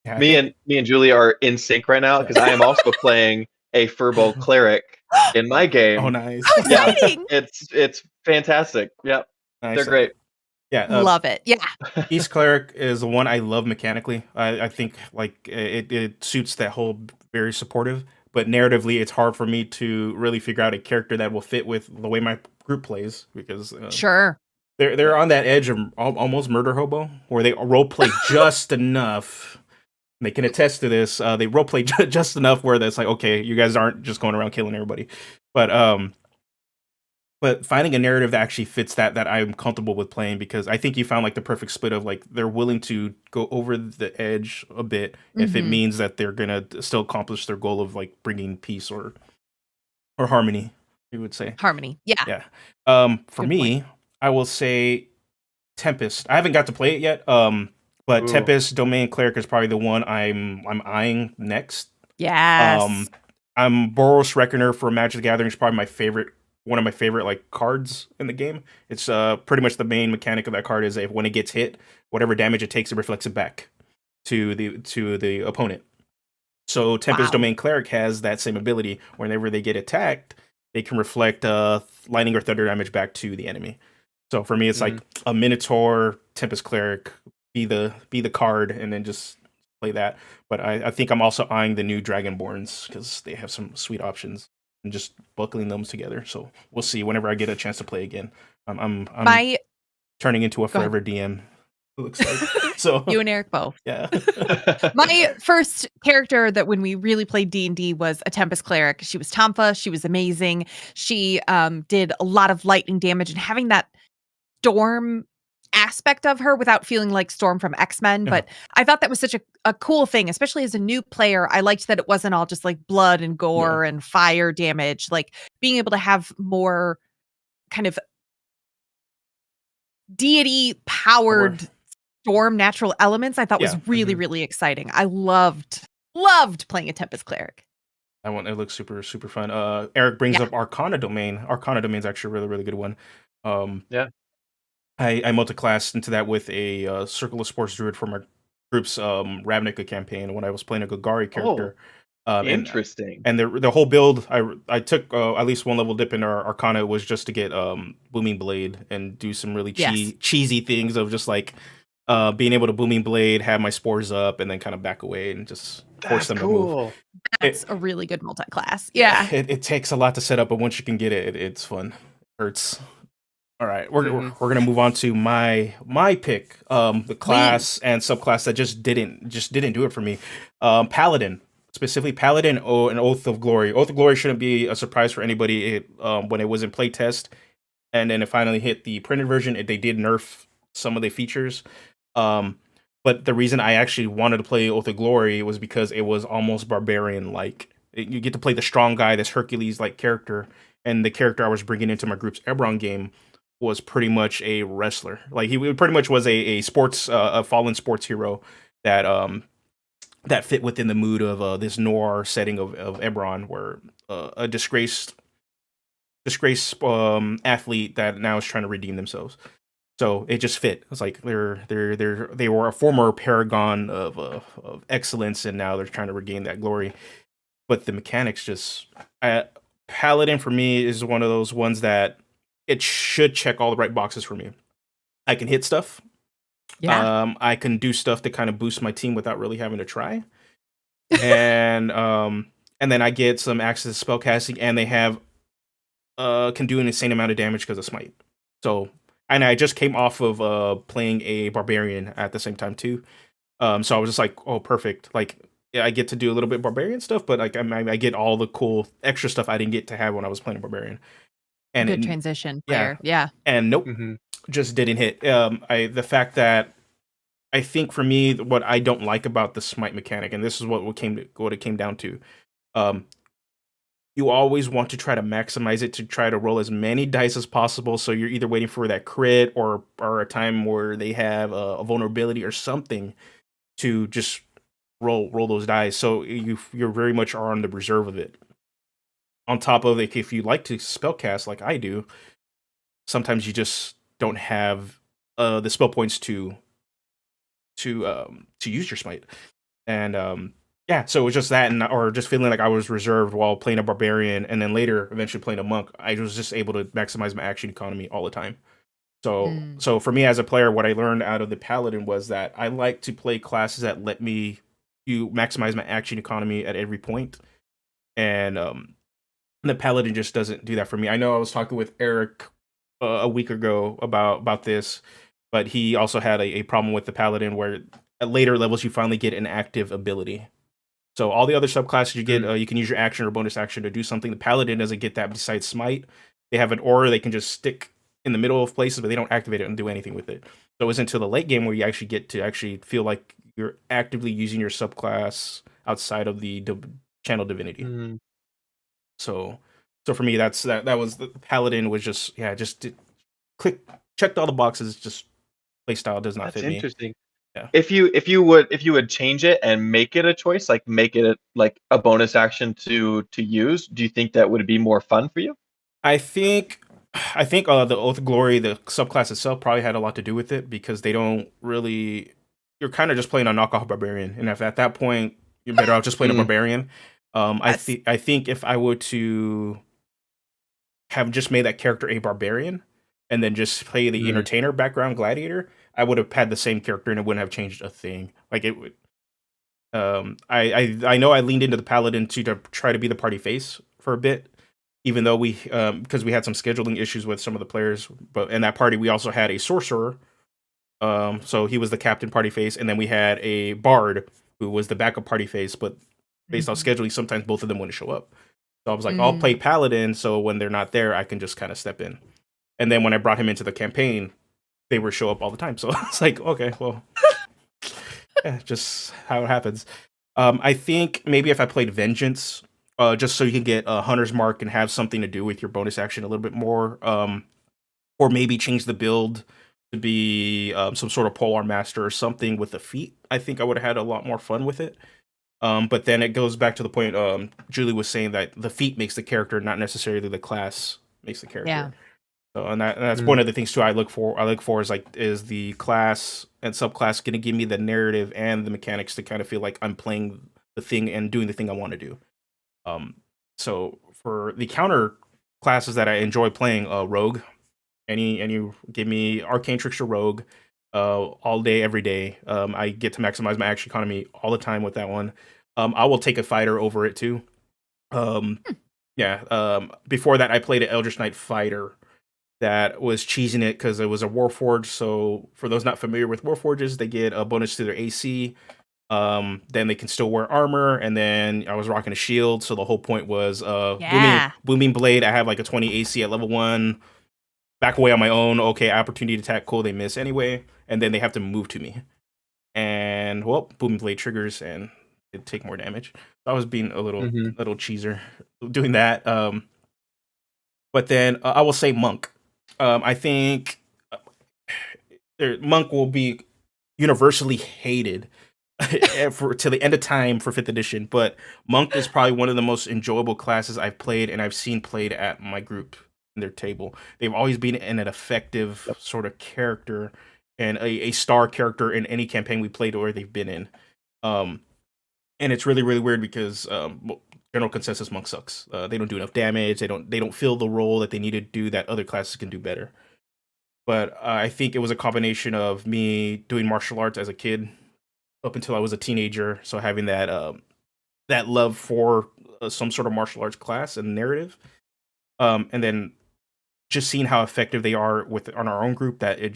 Yeah, me and Julie are in sync right now because I am also playing a Furbolg Cleric in my game. Oh, nice! How exciting! Yeah, it's fantastic. Yep, nice. They're great. Yeah, love it. Yeah, Beast Cleric is the one I love mechanically. I think like it suits that whole very supportive, but narratively, it's hard for me to really figure out a character that will fit with the way my group plays because sure. They're on that edge of almost murder hobo, where they role play just enough. They can attest to this. They role play just enough where that's like, okay, you guys aren't just going around killing everybody, but finding a narrative that actually fits that I'm comfortable with playing, because I think you found like the perfect split of like they're willing to go over the edge a bit if it means that they're gonna still accomplish their goal of like bringing peace or harmony. You would say harmony, yeah. For Good me. Point. I will say Tempest. I haven't got to play it yet, but Tempest Domain Cleric is probably the one I'm eyeing next. Yes. I'm Boros Reckoner for Magic the Gathering is probably one of my favorite like cards in the game. It's pretty much the main mechanic of that card is when it gets hit, whatever damage it takes, it reflects it back to the opponent. So Tempest Domain Cleric has that same ability. Whenever they get attacked, they can reflect lightning or thunder damage back to the enemy. So for me, it's like a Minotaur Tempest Cleric, be the card, and then just play that. But I think I'm also eyeing the new Dragonborns because they have some sweet options and just buckling them together. So we'll see whenever I get a chance to play again. I'm turning into a forever DM. It looks like. So you and Eric both. Yeah. My first character that when we really played D&D was a Tempest Cleric. She was Tampha. She was amazing. She did a lot of lightning damage, and having that Storm aspect of her without feeling like Storm from X-Men. But I thought that was such a cool thing, especially as a new player. I liked that it wasn't all just like blood and gore and fire damage, like being able to have more kind of deity powered storm natural elements. I thought was really, really exciting. I loved playing a Tempest Cleric. That one, it looks super, super fun. Eric brings up Arcana Domain. Arcana Domain is actually a really, really good one. I multiclassed into that with a Circle of Sports Druid for my group's Ravnica campaign when I was playing a Golgari character. Interesting. And the whole build, I took at least one level dip in our Arcana was just to get Booming Blade and do some really cheesy things of just like being able to Booming Blade, have my spores up, and then kind of back away and just force them to move. That's a really good multi-class. Yeah. It takes a lot to set up, but once you can get it, it's fun. It hurts. All right, we're gonna move on to my pick, the class and subclass that just didn't do it for me. Paladin, specifically Paladin, an Oath of Glory. Oath of Glory shouldn't be a surprise for anybody. When it was in playtest, and then it finally hit the printed version, they did nerf some of the features. But the reason I actually wanted to play Oath of Glory was because it was almost Barbarian-like. You get to play the strong guy, this Hercules-like character, and the character I was bringing into my group's Ebron game was pretty much a wrestler. Like he pretty much was a sports a fallen sports hero that that fit within the mood of this noir setting of Ebron, where a disgraced athlete that now is trying to redeem themselves. So it just fit. It's like they were a former paragon of excellence, and now they're trying to regain that glory. But the mechanics just Paladin for me is one of those ones that it should check all the right boxes for me. I can hit stuff. Yeah. I can do stuff to kind of boost my team without really having to try. And then I get some access to spellcasting, and they have can do an insane amount of damage because of smite. So, and I just came off of playing a barbarian at the same time too. So I was just like, oh, perfect. Like I get to do a little bit barbarian stuff, but like I get all the cool extra stuff I didn't get to have when I was playing barbarian. And Good transition yeah, player. Yeah. and nope, Mhm. just didn't hit. The fact that I think for me, what I don't like about the smite mechanic, and this is what it came down to, um, you always want to try to maximize it to try to roll as many dice as possible. So you're either waiting for that crit or a time where they have a vulnerability or something to just roll those dice. So you're very much are on the reserve of it. On top of it, if you like to spellcast like I do, sometimes you just don't have the spell points to use your smite. And yeah, so it was just that, and or just feeling like I was reserved while playing a barbarian, and then later eventually playing a monk. I was just able to maximize my action economy all the time. So for me as a player, what I learned out of the paladin was that I like to play classes that let me maximize my action economy at every point, and the paladin just doesn't do that for me. I know I was talking with Eric a week ago about this, but he also had a problem with the paladin where at later levels you finally get an active ability. So all the other subclasses you get, you can use your action or bonus action to do something. The paladin doesn't get that besides smite. They have an aura they can just stick in the middle of places, but they don't activate it and do anything with it. So it's until the late game where you actually get to actually feel like you're actively using your subclass outside of the channel divinity. Mm. So for me, that was the paladin was just checked all the boxes. Just playstyle does not That's fit me. interesting. Yeah. If you would change it and make it a choice, like make it like a bonus action to use, do you think that would be more fun for you? I think the Oath of Glory, the subclass itself, probably had a lot to do with it because they don't really. You're kind of just playing a knockoff barbarian, and if at that point you're better off just playing a barbarian. I think if I were to have just made that character a barbarian and then just play the entertainer background gladiator, I would have had the same character and it wouldn't have changed a thing. Like it would. I know I leaned into the paladin to try to be the party face for a bit, even though we because we had some scheduling issues with some of the players. But in that party, we also had a sorcerer. So he was the captain party face, and then we had a bard who was the backup party face. But based on scheduling, sometimes both of them wouldn't show up. So I was like, I'll play paladin, so when they're not there, I can just kind of step in. And then when I brought him into the campaign, they would show up all the time. So it's like, okay, well, yeah, just how it happens. I think maybe if I played Vengeance, just so you can get a Hunter's Mark and have something to do with your bonus action a little bit more, or maybe change the build to be some sort of Polearm Master or something with the feat. I think I would have had a lot more fun with it. But then it goes back to the point Julie was saying that the feat makes the character, not necessarily the class makes the character. Yeah. So and that's one of the things too I look for is the class and subclass going to give me the narrative and the mechanics to kind of feel like I'm playing the thing and doing the thing I want to do. So for the counter classes that I enjoy playing, Rogue, any give me Arcane Trickster Rogue, all day every day. I get to maximize my action economy all the time with that one. I will take a fighter over it too. Before that I played an Eldritch Knight fighter that was cheesing it because it was a Warforged. So for those not familiar with Warforges, they get a bonus to their AC. Then they can still wear armor, and then I was rocking a shield. So the whole point was booming blade. I have like a 20 AC at level 1. Back away on my own. Okay, opportunity to attack. Cool, they miss anyway, and then they have to move to me. And well, booming blade triggers and it take more damage. So I was being a little cheeser doing that. But then I will say monk. I think monk will be universally hated to the end of time for 5th edition, but monk is probably one of the most enjoyable classes I've played and I've seen played at my group in their table. They've always been an effective sort of character and a star character in any campaign we played or they've been in. And it's really, really weird because general consensus monk sucks. They don't do enough damage. They don't fill the role that they need to do that other classes can do better. But I think it was a combination of me doing martial arts as a kid up until I was a teenager, so having that that love for some sort of martial arts class and narrative, and then just seeing how effective they are on our own group, that it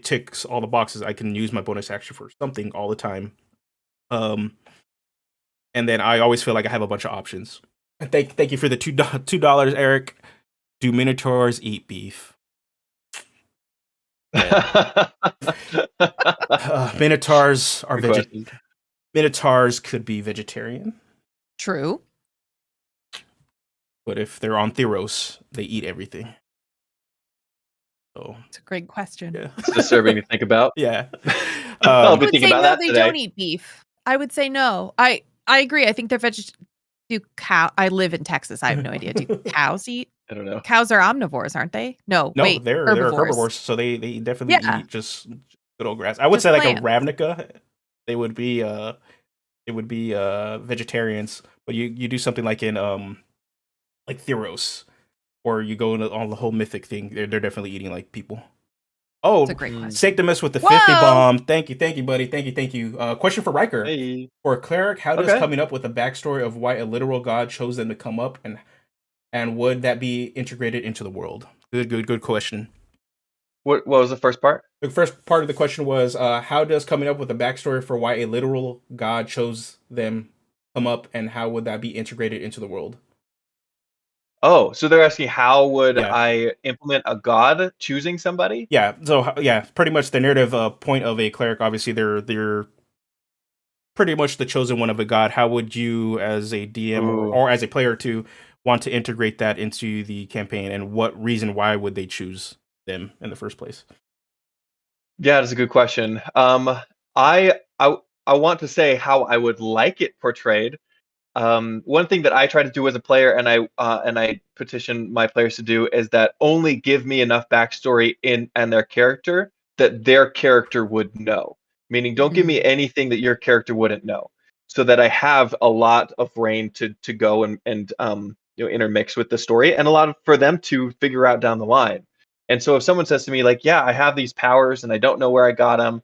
ticks all the boxes. I can use my bonus action for something all the time. And then I always feel like I have a bunch of options. And thank you for the $2, Eric. Do Minotaurs eat beef? Yeah. Minotaurs are Minotaurs could be vegetarian. True. But if they're on Theros, they eat everything. So it's a great question. Yeah. It's disturbing to think about. Yeah. I'll I be would thinking say about no, that they today. don't eat beef. I would say no. I agree. I think they're cow. I live in Texas. I have no idea. Do cows eat? I don't know. Cows are omnivores, aren't they? No, wait, they're herbivores, so they definitely eat just good old grass. I would Just say like plants. a Ravnica, they would be vegetarians, but you do something like in like Theros, or you go into all the whole mythic thing. They're definitely eating like people. Oh, It's a great question. Sanctimus with the Whoa! 50 bomb. Thank you, buddy. Thank you. Question for Riker. Hey. For a cleric, how does Okay. coming up with a backstory of why a literal god chose them to come up, and would that be integrated into the world? Good question. What was the first part? The first part of the question was, how does coming up with a backstory for why a literal god chose them come up, and how would that be integrated into the world? Oh, so they're asking how would Yeah. I implement a god choosing somebody? Yeah. So pretty much the narrative point of a cleric. Obviously, they're pretty much the chosen one of a god. How would you, as a DM or as a player, to want to integrate that into the campaign, and what reason why would they choose them in the first place? Yeah, that's a good question. I want to say how I would like it portrayed. One thing that I try to do as a player, and I petition my players to do, is that only give me enough backstory and their character that their character would know. Meaning, don't give me anything that your character wouldn't know, so that I have a lot of reign to go and intermix with the story, and a lot for them to figure out down the line. And so, if someone says to me like, "Yeah, I have these powers, and I don't know where I got them,"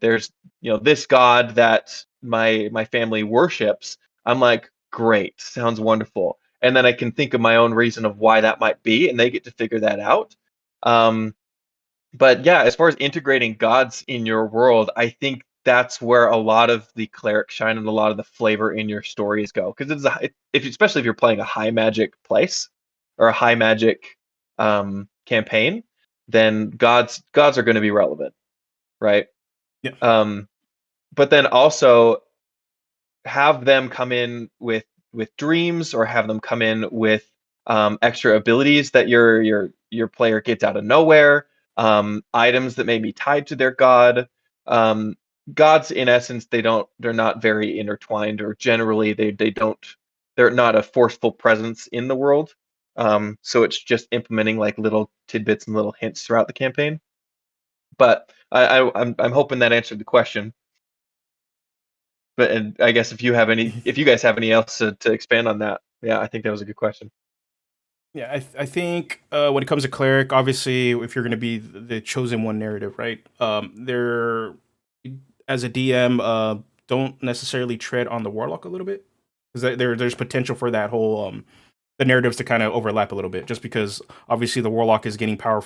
there's this god that my family worships. I'm like, great, sounds wonderful. And then I can think of my own reason of why that might be, and they get to figure that out. But yeah, as far as integrating gods in your world, I think that's where a lot of the cleric shine and a lot of the flavor in your stories go. Because especially if you're playing a high magic place or a high magic campaign, then gods are going to be relevant, right? Yeah. But then also have them come in with dreams, or have them come in with extra abilities that your player gets out of nowhere, items that may be tied to their god. Gods, in essence, they're not very intertwined, or generally they're not a forceful presence in the world. So it's just implementing like little tidbits and little hints throughout the campaign. But I'm hoping that answered the question. But and I guess if you guys have any else to expand on that, yeah, I think that was a good question. Yeah, I think when it comes to cleric, obviously, if you're going to be the chosen one narrative, right? There, as a DM, don't necessarily tread on the warlock a little bit, because there's potential for that whole the narratives to kind of overlap a little bit, just because obviously the warlock is getting power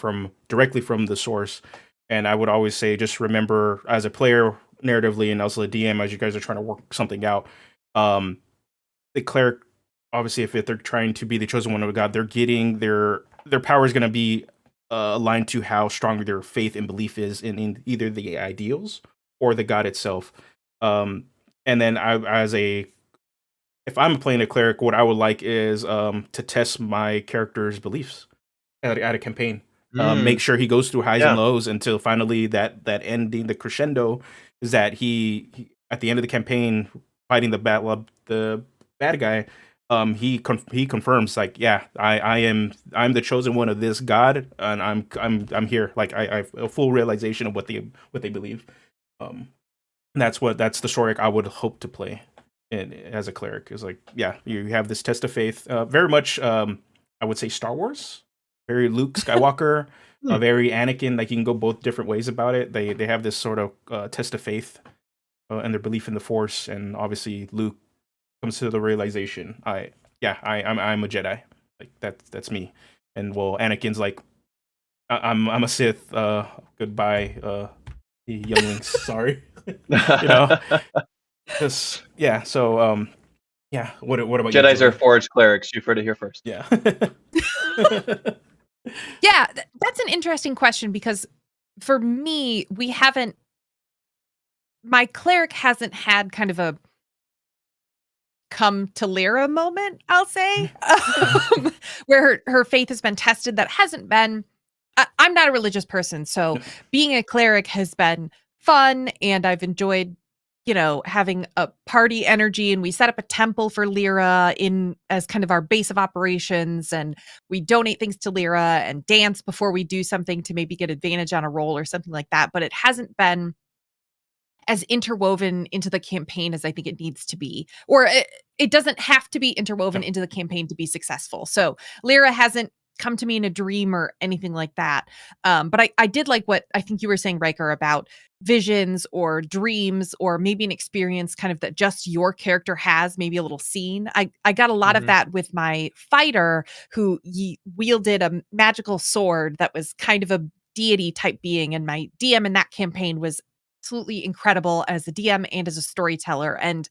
directly from the source. And I would always say, just remember, as a player narratively, and also the DM, as you guys are trying to work something out, the cleric, obviously, if they're trying to be the chosen one of God, they're getting their power is going to be aligned to how strong their faith and belief is in either the ideals or the God itself. And then if I'm playing a cleric, what I would like is to test my character's beliefs at a campaign. Make sure he goes through highs and lows until finally that ending, the crescendo, is that he at the end of the campaign, fighting the bad guy. He confirms, like, yeah, I'm the chosen one of this god, and I'm here. Like, I have a full realization of what they believe. That's the story I would hope to play as a cleric. Is like, yeah, you have this test of faith, very much I would say Star Wars, very Luke Skywalker, very Anakin. Like, you can go both different ways about it. They have this sort of test of faith and their belief in the Force, and obviously Luke comes to the realization, I'm a Jedi. Like, that's me. And well, Anakin's like, I'm a Sith. Goodbye, younglings. Sorry. So, yeah. What about you? Jedis are Julie? forged clerics. Yeah. What about you? Jedis are Julie? forged clerics. You've heard it here first. Yeah. Yeah, that's an interesting question because for me, my cleric hasn't had kind of a come to Lyra moment, I'll say, where her faith has been tested. That hasn't been, I'm not a religious person, so being a cleric has been fun, and I've enjoyed, having a party energy, and we set up a temple for Lyra as kind of our base of operations, and we donate things to Lyra and dance before we do something to maybe get advantage on a roll or something like that, but it hasn't been as interwoven into the campaign as I think it needs to be. Or it doesn't have to be interwoven into the campaign to be successful. So Lyra hasn't come to me in a dream or anything like that. But I did like what I think you were saying, Riker, about visions or dreams or maybe an experience kind of that just your character has, maybe a little scene. I got a lot of that with my fighter who wielded a magical sword that was kind of a deity type being. And my DM in that campaign was absolutely incredible as a DM and as a storyteller. And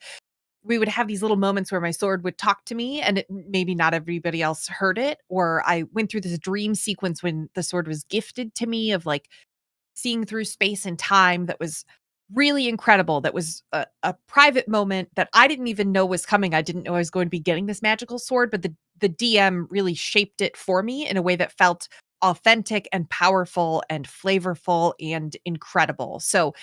we would have these little moments where my sword would talk to me and maybe not everybody else heard it. Or I went through this dream sequence when the sword was gifted to me of like seeing through space and time that was really incredible. That was a private moment that I didn't even know was coming. I didn't know I was going to be getting this magical sword, but the DM really shaped it for me in a way that felt authentic and powerful and flavorful and incredible. So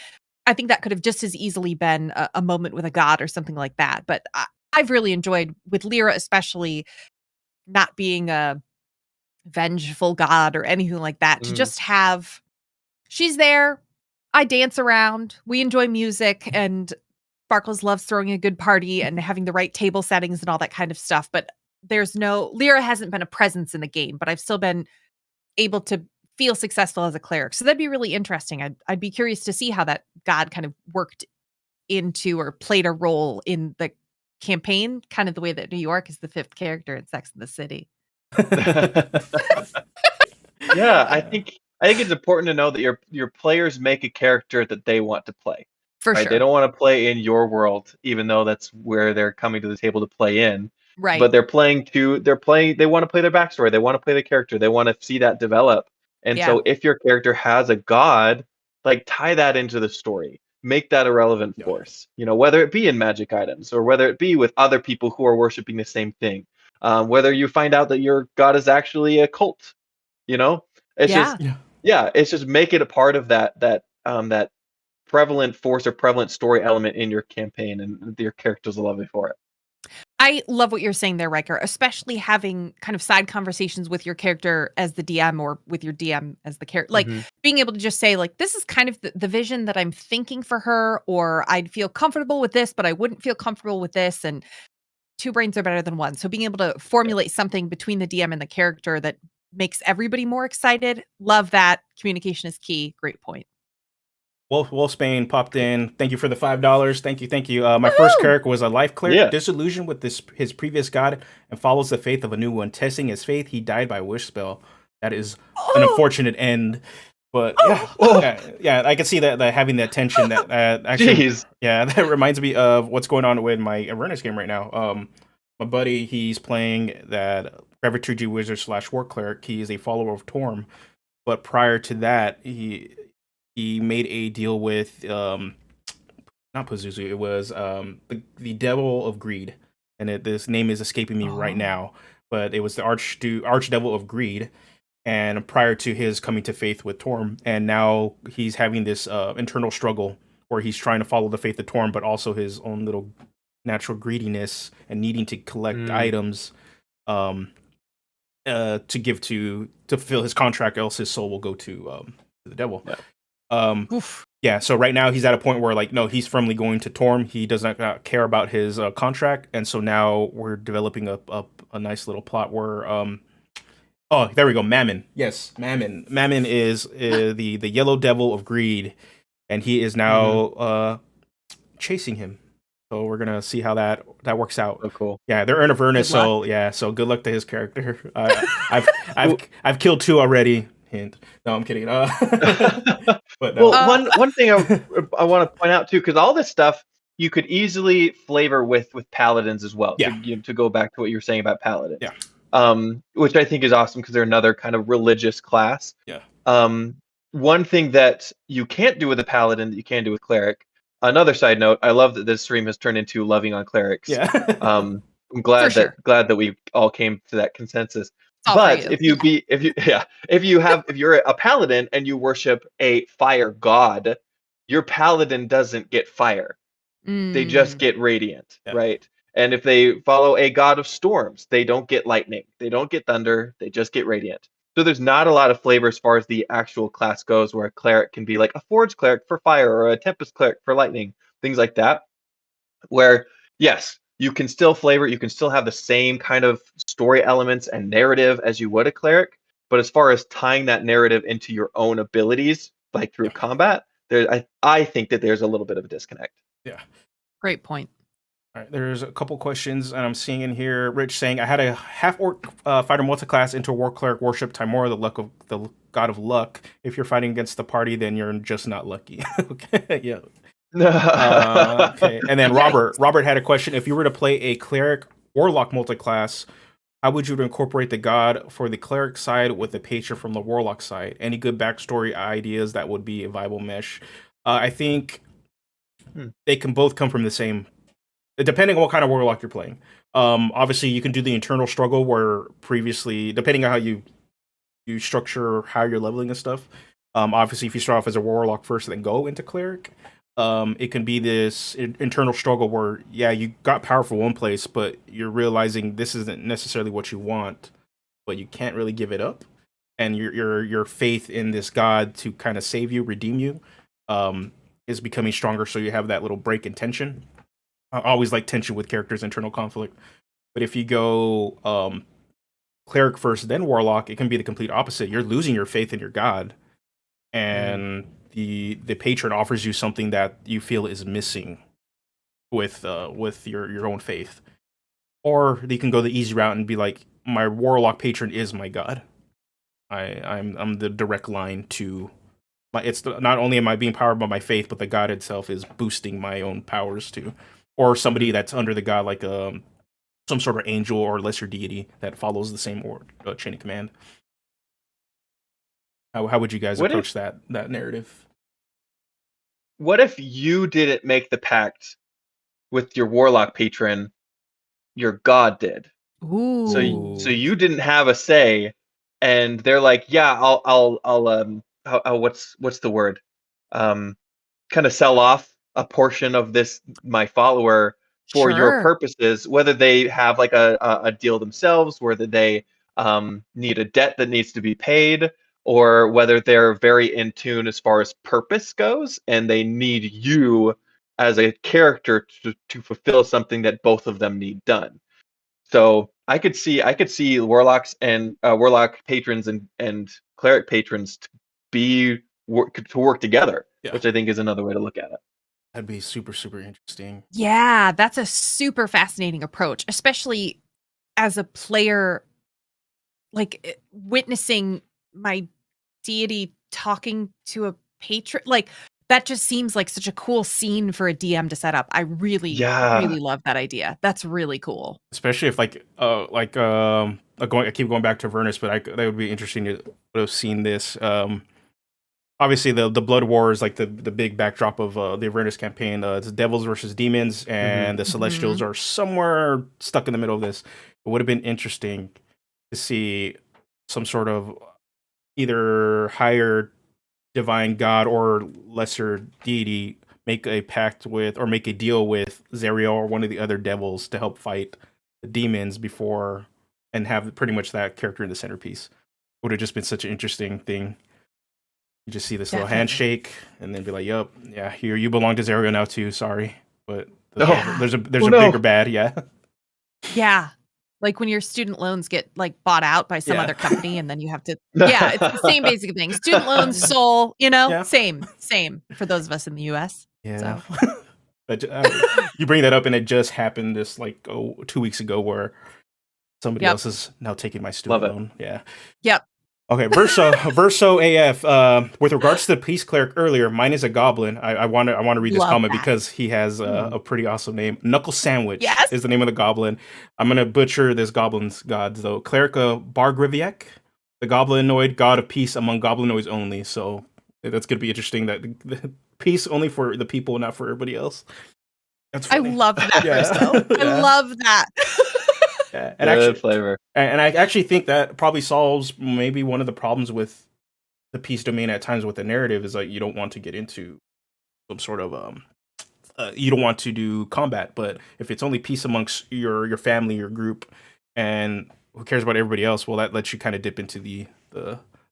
I think that could have just as easily been a moment with a god or something like that. But I've really enjoyed with Lyra, especially not being a vengeful god or anything like that, to just have, she's there. I dance around. We enjoy music, and Sparkles loves throwing a good party and having the right table settings and all that kind of stuff. But Lyra hasn't been a presence in the game, but I've still been able to feel successful as a cleric. So that'd be really interesting. I'd be curious to see how that god kind of worked into or played a role in the campaign, kind of the way that New York is the fifth character in Sex and the City. Yeah, I think it's important to know that your players make a character that they want to play. For right? sure. They don't want to play in your world, even though that's where they're coming to the table to play in. Right. But they want to play their backstory. They want to play the character. They want to see that develop. And so if your character has a god, like tie that into the story. Make that a relevant force. Whether it be in magic items or whether it be with other people who are worshiping the same thing. Whether you find out that your god is actually a cult. It's just make it a part of that prevalent force or prevalent story element in your campaign, and your characters will love it for it. I love what you're saying there, Riker, especially having kind of side conversations with your character as the DM or with your DM as the character. Like being able to just say, like, this is kind of the vision that I'm thinking for her, or I'd feel comfortable with this, but I wouldn't feel comfortable with this. And two brains are better than one. So being able to formulate something between the DM and the character that makes everybody more excited. Love that. Communication is key. Great point. Wolfsbane popped in. Thank you for the $5. Thank you. My first cleric was a life cleric, disillusioned with his previous god, and follows the faith of a new one. Testing his faith, he died by wish spell. That is an unfortunate end. But yeah, I can see that having that tension. That actually, that reminds me of what's going on with my Avernus game right now. My buddy, he's playing that Gravitary Wizard / War Cleric. He is a follower of Torm, but prior to that, he made a deal with not Pazuzu. It was the Devil of Greed, and this name is escaping me right now. But it was the Archdevil of Greed, and prior to his coming to faith with Torm, and now he's having this internal struggle where he's trying to follow the faith of Torm, but also his own little natural greediness and needing to collect items to give to fulfill his contract, else his soul will go to the devil. So right now he's at a point where, like, no, he's firmly going to Torm. He does not care about his contract, and so now we're developing a nice little plot where there we go, Mammon. Yes, Mammon. Mammon is the yellow devil of greed, and he is now chasing him. So we're gonna see how that works out. Oh, cool. Yeah, they're in Avernus, so good luck to his character. I've killed 2 already. Hint. No, I'm kidding. But no. Well, one thing I want to point out too, because all this stuff, you could easily flavor with paladins as well. Yeah. To go back to what you were saying about paladins. Yeah. Which I think is awesome because they're another kind of religious class. Yeah. One thing that you can't do with a paladin that you can do with cleric. Another side note: I love that this stream has turned into loving on clerics. Yeah. I'm glad that we all came to that consensus. But if you're a paladin and you worship a fire god, your paladin doesn't get fire. They just get radiant, right? And if they follow a god of storms, they don't get lightning, they don't get thunder, they just get radiant. So there's not a lot of flavor as far as the actual class goes, where a cleric can be like a forge cleric for fire or a tempest cleric for lightning, things like that. Where yes, you can still flavor, you can still have the same kind of story elements and narrative as you would a cleric, but as far as tying that narrative into your own abilities, like through combat, I think that there's a little bit of a disconnect. Yeah. Great point. All right, there's a couple questions, and I'm seeing in here Rich saying, I had a half-orc fighter multiclass into a war cleric worship Timora, the god of luck. If you're fighting against the party, then you're just not lucky. Okay, yeah. Okay, and then Robert had a question. If you were to play a cleric warlock multiclass, how would you incorporate the god for the cleric side with the patron from the warlock side? Any good backstory ideas that would be a viable mesh? I think they can both come from the same, depending on what kind of warlock you're playing. Obviously, you can do the internal struggle where previously, depending on how you structure how you're leveling and stuff. Obviously, if you start off as a warlock first, then go into cleric. It can be this internal struggle where, yeah, you got powerful one place, but you're realizing this isn't necessarily what you want, but you can't really give it up, and your faith in this god to kind of save you, redeem you, is becoming stronger. So you have that little break in tension. I always like tension with characters' internal conflict, but if you go cleric first, then warlock, it can be the complete opposite. You're losing your faith in your god, and the patron offers you something that you feel is missing with your own faith. Or you can go the easy route and be like, my warlock patron is my god. I'm the direct line to my. Not only am I being powered by my faith, but the god itself is boosting my own powers too. Or somebody that's under the god, like some sort of angel or lesser deity that follows the same chain of command. How would you guys approach that narrative? What if you didn't make the pact with your warlock patron, your god did? Ooh. So you didn't have a say, and they're like, yeah, I'll what's the word? Kind of sell off a portion of this, my follower, for your purposes, whether they have like a deal themselves, whether they need a debt that needs to be paid, or whether they're very in tune as far as purpose goes, and they need you as a character to fulfill something that both of them need done. So I could see warlocks and warlock patrons and cleric patrons to work together, which I think is another way to look at it. That'd be super, super interesting. Yeah, that's a super fascinating approach, especially as a player, like witnessing my deity talking to a patron. Like, that just seems like such a cool scene for a DM to set up. I really love that idea. That's really cool. Especially if I keep going back to Avernus, but that would be interesting to have seen this. Obviously, the Blood War is like the big backdrop of the Avernus campaign. It's devils versus demons, and the Celestials are somewhere stuck in the middle of this. It would have been interesting to see some sort of either higher divine god or lesser deity make a pact with, or make a deal with Zerial or one of the other devils to help fight the demons before, and have pretty much that character in the centerpiece. It would have just been such an interesting thing. You just see this little handshake, and then be like, "Yup, yeah, here you belong to Zerial now too. Sorry, but there's a bigger bad, yeah." Yeah, like when your student loans get like bought out by some other company, and then you have to. Yeah, it's the same basic thing. Student loans, soul, same for those of us in the U.S. Yeah. So. But you bring that up, and it just happened this 2 weeks ago, where somebody else is now taking my student loan. Yeah. Yep. Okay, Verso AF. With regards to the Peace Cleric earlier, mine is a goblin. I want to read this Love comment that. because he has a pretty awesome name. Knuckle Sandwich Yes. is the name of the goblin. I'm gonna butcher this goblin's gods though. Cleric Bargriviek, the goblinoid god of peace among goblinoids only. So that's gonna be interesting. That the peace only for the people, not for everybody else. That's I funny. love that. Yeah. I Yeah. love that. Yeah, Good and flavor. and I actually think that probably solves maybe one of the problems with the peace domain at times with the narrative is like you don't want to get into some sort of you don't want to do combat, but if it's only peace amongst your family, your group, and who cares about everybody else, well, that lets you kind of dip into the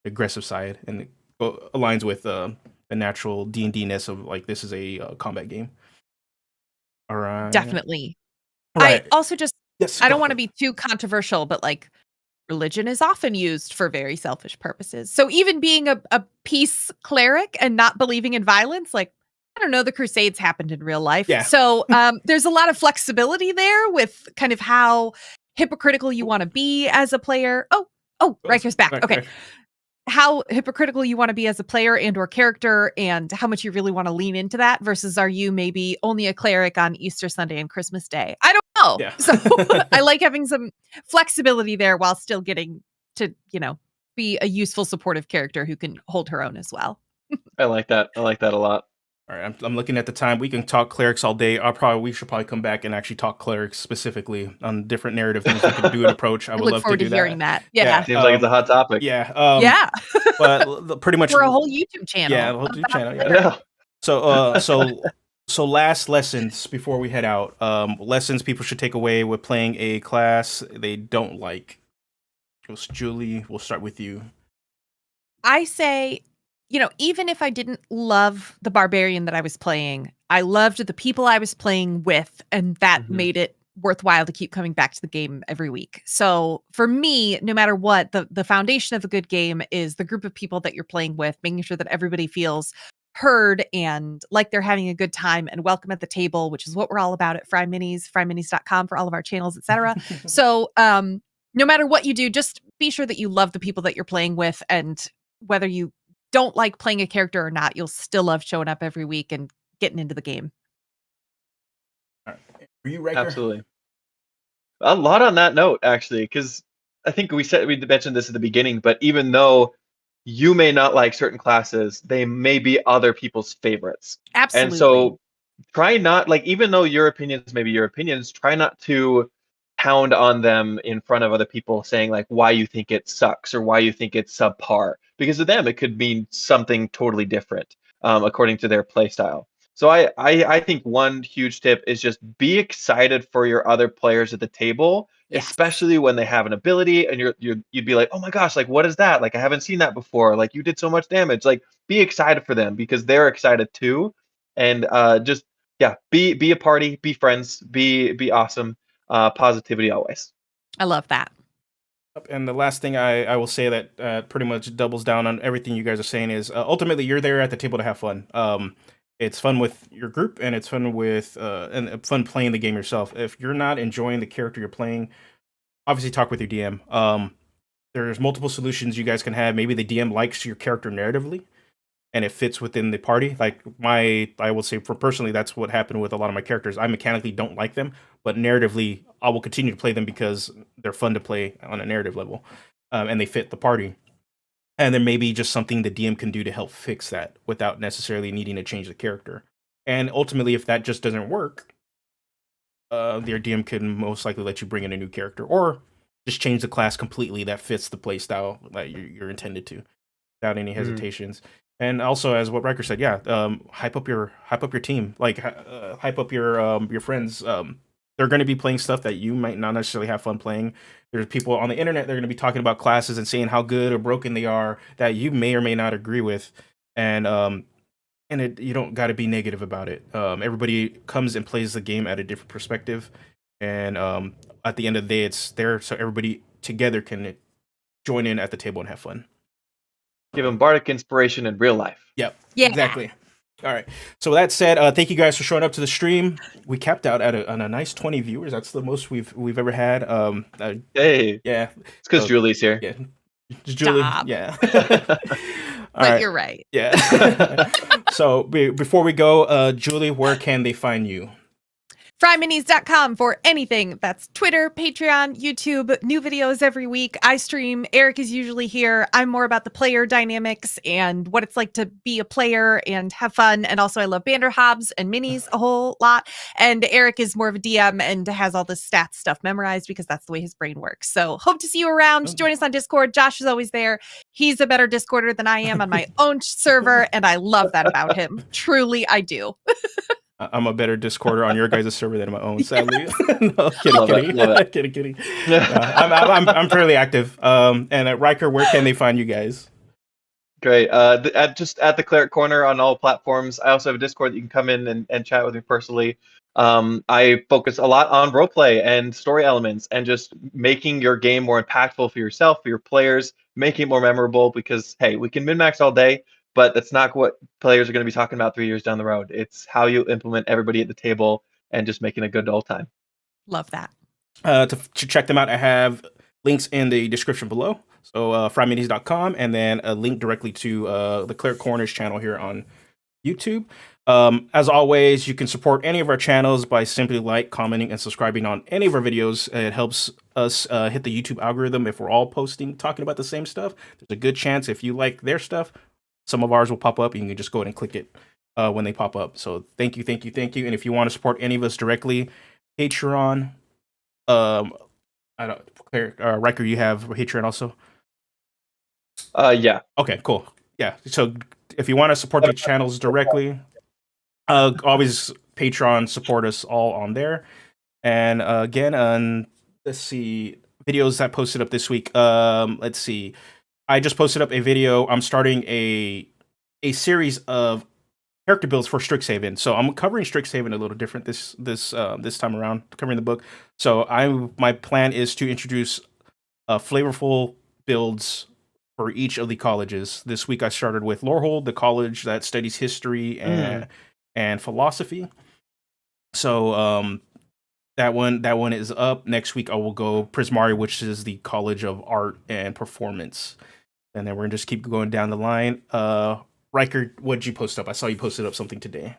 aggressive side, and it aligns with the natural D&D ness of like this is a combat game. All right, Definitely. right. I also just Yes, I go don't want to for be too controversial, but like religion is often used for very selfish purposes. So even being a peace cleric and not believing in violence, like I don't know, the Crusades happened in real life. Yeah. So there's a lot of flexibility there with kind of how hypocritical you want to be as a player. Oh, Riker's back. Right, Okay. right. How hypocritical you want to be as a player and or character, and how much you really want to lean into that versus are you maybe only a cleric on Easter Sunday and Christmas Day? I don't know. Yeah. So I like having some flexibility there while still getting to, be a useful supportive character who can hold her own as well. I like that. I like that a lot. All right, I'm looking at the time. We can talk clerics all day. We should probably come back and actually talk clerics specifically on different narrative things we can do and approach. I would look love forward to do hearing that. that. Yeah. Seems like it's a hot topic. Yeah. Yeah. But pretty much For a whole YouTube channel. Yeah, the whole YouTube channel. Yeah. Yeah. So last lessons before we head out. Lessons people should take away with playing a class they don't like. Julie, we'll start with you. I say, even if I didn't love the barbarian that I was playing, I loved the people I was playing with, and that made it worthwhile to keep coming back to the game every week. So for me, no matter what, the foundation of a good game is the group of people that you're playing with, making sure that everybody feels heard and like they're having a good time and welcome at the table, which is what we're all about at Fry Minis, fryminis.com for all of our channels, etc. So no matter what you do, just be sure that you love the people that you're playing with, and whether you don't like playing a character or not, you'll still love showing up every week and getting into the game. All right. Were you Riker? Absolutely. A lot on that note, actually, because I think we mentioned this at the beginning, but even though you may not like certain classes, they may be other people's favorites. Absolutely. And so try not, like, even though your opinions may be your opinions, try not to pound on them in front of other people saying like why you think it sucks or why you think it's subpar, because to them it could mean something totally different according to their play style. So I think one huge tip is just be excited for your other players at the table, Yes. especially when they have an ability and you'd be like, oh my gosh, like what is that? Like I haven't seen that before. Like you did so much damage. Like be excited for them because they're excited too. And just be a party, be friends, be awesome. Positivity always. I love that. And the last thing I will say that pretty much doubles down on everything you guys are saying is ultimately you're there at the table to have fun. It's fun with your group and it's fun with and fun playing the game yourself. If you're not enjoying the character you're playing, obviously talk with your DM. There's multiple solutions you guys can have. Maybe the DM likes your character narratively and it fits within the party. Like I will say for personally, that's what happened with a lot of my characters. I mechanically don't like them, but narratively, I will continue to play them because they're fun to play on a narrative level, and they fit the party. And there may be just something the DM can do to help fix that without necessarily needing to change the character. And ultimately, if that just doesn't work, their DM can most likely let you bring in a new character or just change the class completely that fits the play style that you're intended to, without any hesitations. And also, as what Riker said, hype up your team, like hype up your friends. They're going to be playing stuff that you might not necessarily have fun playing. There's people on the internet that are going to be talking about classes and saying how good or broken they are that you may or may not agree with, and you don't got to be negative about it. Everybody comes and plays the game at a different perspective, and at the end of the day, it's there so everybody together can join in at the table and have fun. Give them bardic inspiration in real life. Yep. Yeah. Exactly. All right. So with that said, thank you guys for showing up to the stream. We capped out at a nice 20 viewers. That's the most we've ever had. Hey. Yeah. It's because Julie's here. Yeah. Julie, Stop. yeah. But right. you're right. Yeah. So before we go, Julie, where can they find you? Fryminis.com for anything. That's Twitter, Patreon, YouTube, new videos every week. I stream. Eric is usually here. I'm more about the player dynamics and what it's like to be a player and have fun. And also I love Banner Hobbs and minis a whole lot. And Eric is more of a DM and has all the stats stuff memorized because that's the way his brain works. So hope to see you around. Join us on Discord. Josh is always there. He's a better Discorder than I am on my own server. And I love that about him. Truly, I do. I'm a better Discorder on your guys' server than my own, sadly. No, kidding. I'm fairly active. And at Riker, where can they find you guys? Great. Just at the Cleric Corner on all platforms. I also have a Discord that you can come in and chat with me personally. I focus a lot on roleplay and story elements and just making your game more impactful for yourself, for your players, making it more memorable because, hey, we can min-max all day, but that's not what players are going to be talking about 3 years down the road. It's how you implement everybody at the table and just making a good old time. Love that. To check them out, I have links in the description below. So fryminis.com and then a link directly to the Cleric Corner's channel here on YouTube. As always, you can support any of our channels by simply commenting, and subscribing on any of our videos. It helps us hit the YouTube algorithm if we're all talking about the same stuff. There's a good chance if you like their stuff, some of ours will pop up, and you can just go ahead and click it when they pop up. So thank you. And if you want to support any of us directly, Patreon. Riker, you have Patreon also? Yeah. Okay, cool. Yeah. So if you want to support the channels directly, always Patreon, support us all on there. And again, let's see, videos that posted up this week. Let's see. I just posted up a video. I'm starting a series of character builds for Strixhaven. So I'm covering Strixhaven a little different this time around, covering the book. So my plan is to introduce flavorful builds for each of the colleges. This week I started with Lorehold, the college that studies history and philosophy. So that one is up. Next week I will go Prismari, which is the College of Art and Performance. And then we're gonna just keep going down the line. Riker, what did you post up? I saw you posted up something today.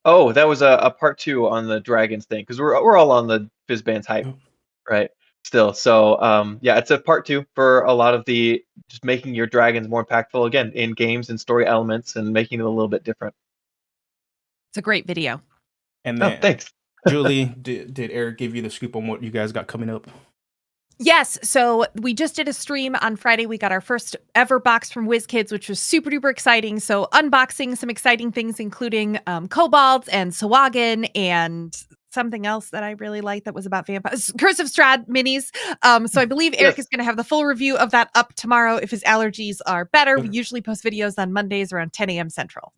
Oh, that was a part 2 on the dragons thing because we're all on the Fizzbands hype, right? Still, so yeah, it's a part 2 for a lot of the just making your dragons more impactful again in games and story elements and making it a little bit different. It's a great video. And then, thanks, Julie. Did Eric give you the scoop on what you guys got coming up? Yes. So we just did a stream on Friday. We got our first ever box from WizKids, which was super duper exciting. So unboxing some exciting things, including kobolds and Sawagan and something else that I really liked that was about vampires, Curse of Strahd minis. So I believe Eric is going to have the full review of that up tomorrow if his allergies are better. We usually post videos on Mondays around 10 a.m. Central.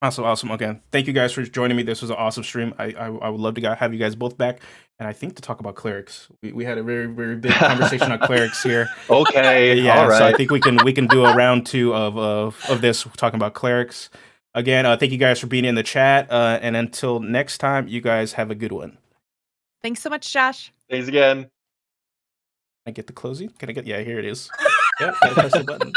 Awesome. Again, thank you guys for joining me. This was an awesome stream. I would love to have you guys both back, and I think to talk about clerics. We had a very, very big conversation on clerics here. Okay, yeah. All right. So I think we can do a round 2 of this talking about clerics. Again, thank you guys for being in the chat, and until next time, you guys have a good one. Thanks so much, Josh. Thanks again. Can I get the closing? Yeah, here it is. Yep, gotta press the button.